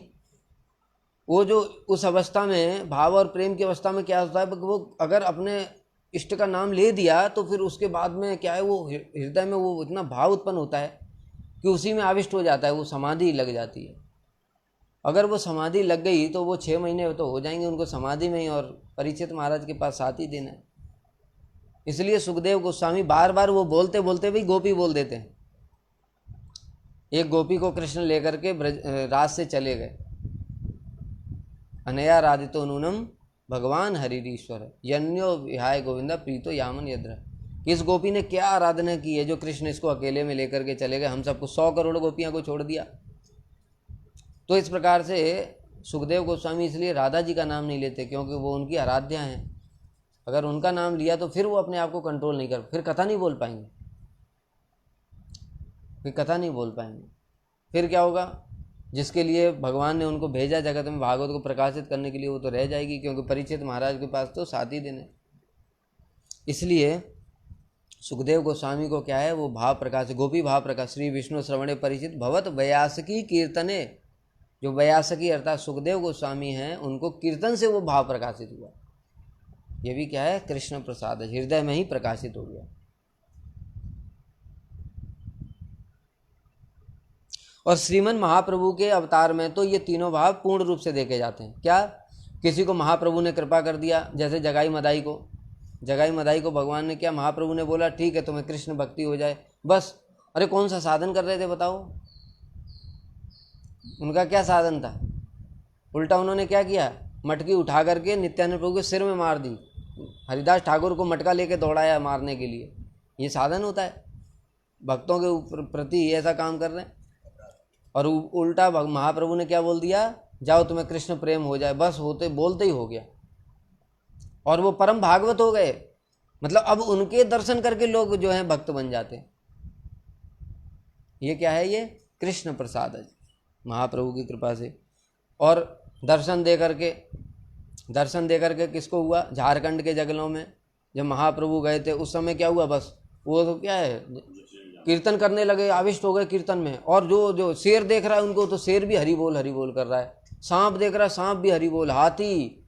वो जो उस अवस्था में भाव और प्रेम की अवस्था में क्या होता है, वो अगर अपने इष्ट का नाम ले दिया तो फिर उसके बाद में क्या है, वो हृदय में वो इतना भाव उत्पन्न होता है कि उसी में आविष्ट हो जाता है, वो समाधि लग जाती है। अगर वो समाधि लग गई तो वो 6 महीने तो हो जाएंगे उनको समाधि में ही, और परीक्षित महाराज के पास 7 ही दिन है। इसलिए सुखदेव गोस्वामी बार बार वो बोलते बोलते भी गोपी बोल देते हैं। एक गोपी को कृष्ण लेकर के राज से चले गए। अनया राधितो नूनम भगवान हरिरीश्वर यन्यो विहाय गोविंदा प्रीतो यामन यद्र। इस गोपी ने क्या आराधना की है जो कृष्ण इसको अकेले में लेकर के चले गए, हम सबको 100 करोड़ गोपियां को छोड़ दिया। तो इस प्रकार से सुखदेव गोस्वामी इसलिए राधा जी का नाम नहीं लेते, क्योंकि वो उनकी आराध्या हैं। अगर उनका नाम लिया तो फिर वो अपने आप को कंट्रोल नहीं कर, फिर कथा नहीं बोल पाएंगे, फिर क्या होगा, जिसके लिए भगवान ने उनको भेजा जगत में भागवत को प्रकाशित करने के लिए, वो तो रह जाएगी, क्योंकि परीक्षित महाराज के पास तो 7 ही दिन है। इसलिए सुखदेव गोस्वामी को क्या है, वो भाव प्रकाश, गोपी भाव प्रकाश, श्री विष्णु श्रवणे परिचित भवत व्यासकी कीर्तने। जो व्यासकी अर्थात सुखदेव गोस्वामी हैं, उनको कीर्तन से वो भाव प्रकाशित हुआ। ये भी क्या है, कृष्ण प्रसाद, हृदय में ही प्रकाशित हो गया। और श्रीमन महाप्रभु के अवतार में तो ये तीनों भाव पूर्ण रूप से देखे जाते हैं। क्या, किसी को महाप्रभु ने कृपा कर दिया, जैसे जगाई मदाई को भगवान ने क्या, महाप्रभु ने बोला ठीक है तुम्हें कृष्ण भक्ति हो जाए, बस। अरे कौन सा साधन कर रहे थे बताओ, उनका क्या साधन था? उल्टा उन्होंने क्या किया, मटकी उठा करके नित्यानंद प्रभु के सिर में मार दी। हरिदास ठाकुर को मटका लेके दौड़ाया मारने के लिए। ये साधन होता है? भक्तों के प्रति ऐसा काम कर रहे हैं। और उल्टा महाप्रभु ने क्या बोल दिया, जाओ तुम्हें कृष्ण प्रेम हो जाए, बस होते बोलते ही हो गया। और वो परम भागवत हो गए, मतलब अब उनके दर्शन करके लोग जो हैं भक्त बन जाते हैं। ये क्या है, ये कृष्ण प्रसाद है महाप्रभु की कृपा से। और दर्शन दे करके किसको हुआ, झारखंड के जंगलों में जब महाप्रभु गए थे उस समय क्या हुआ, बस वो तो क्या है, कीर्तन करने लगे, आविष्ट हो गए कीर्तन में। और जो शेर देख रहा है उनको, तो शेर भी हरि बोल कर रहा है, सांप देख रहा है सांप भी हरि बोल, हाथी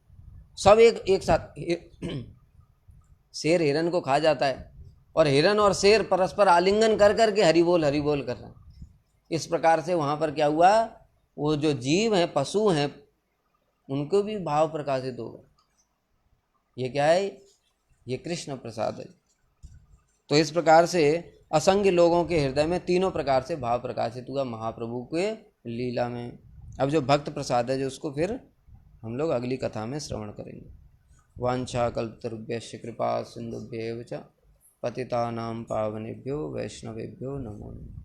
सब एक साथ। शेर हिरन को खा जाता है और हिरन और शेर परस्पर आलिंगन कर करके हरि बोल कर रहे हैं। इस प्रकार से वहाँ पर क्या हुआ, वो जो जीव हैं, पशु हैं, उनको भी भाव प्रकाशित होगा। ये क्या है, ये कृष्ण प्रसाद है। तो इस प्रकार से असंख्य लोगों के हृदय में तीनों प्रकार से भाव प्रकाशित हुआ महाप्रभु के लीला में। अब जो भक्त प्रसाद है, जो उसको फिर हम लोग अगली कथा में श्रवण करेंगे। वांछा कल्पतरुभ्यश्च कृपा सिन्धुभ्येव च पतितानां पावनेभ्यो वैष्णवेभ्यो नमो नमः।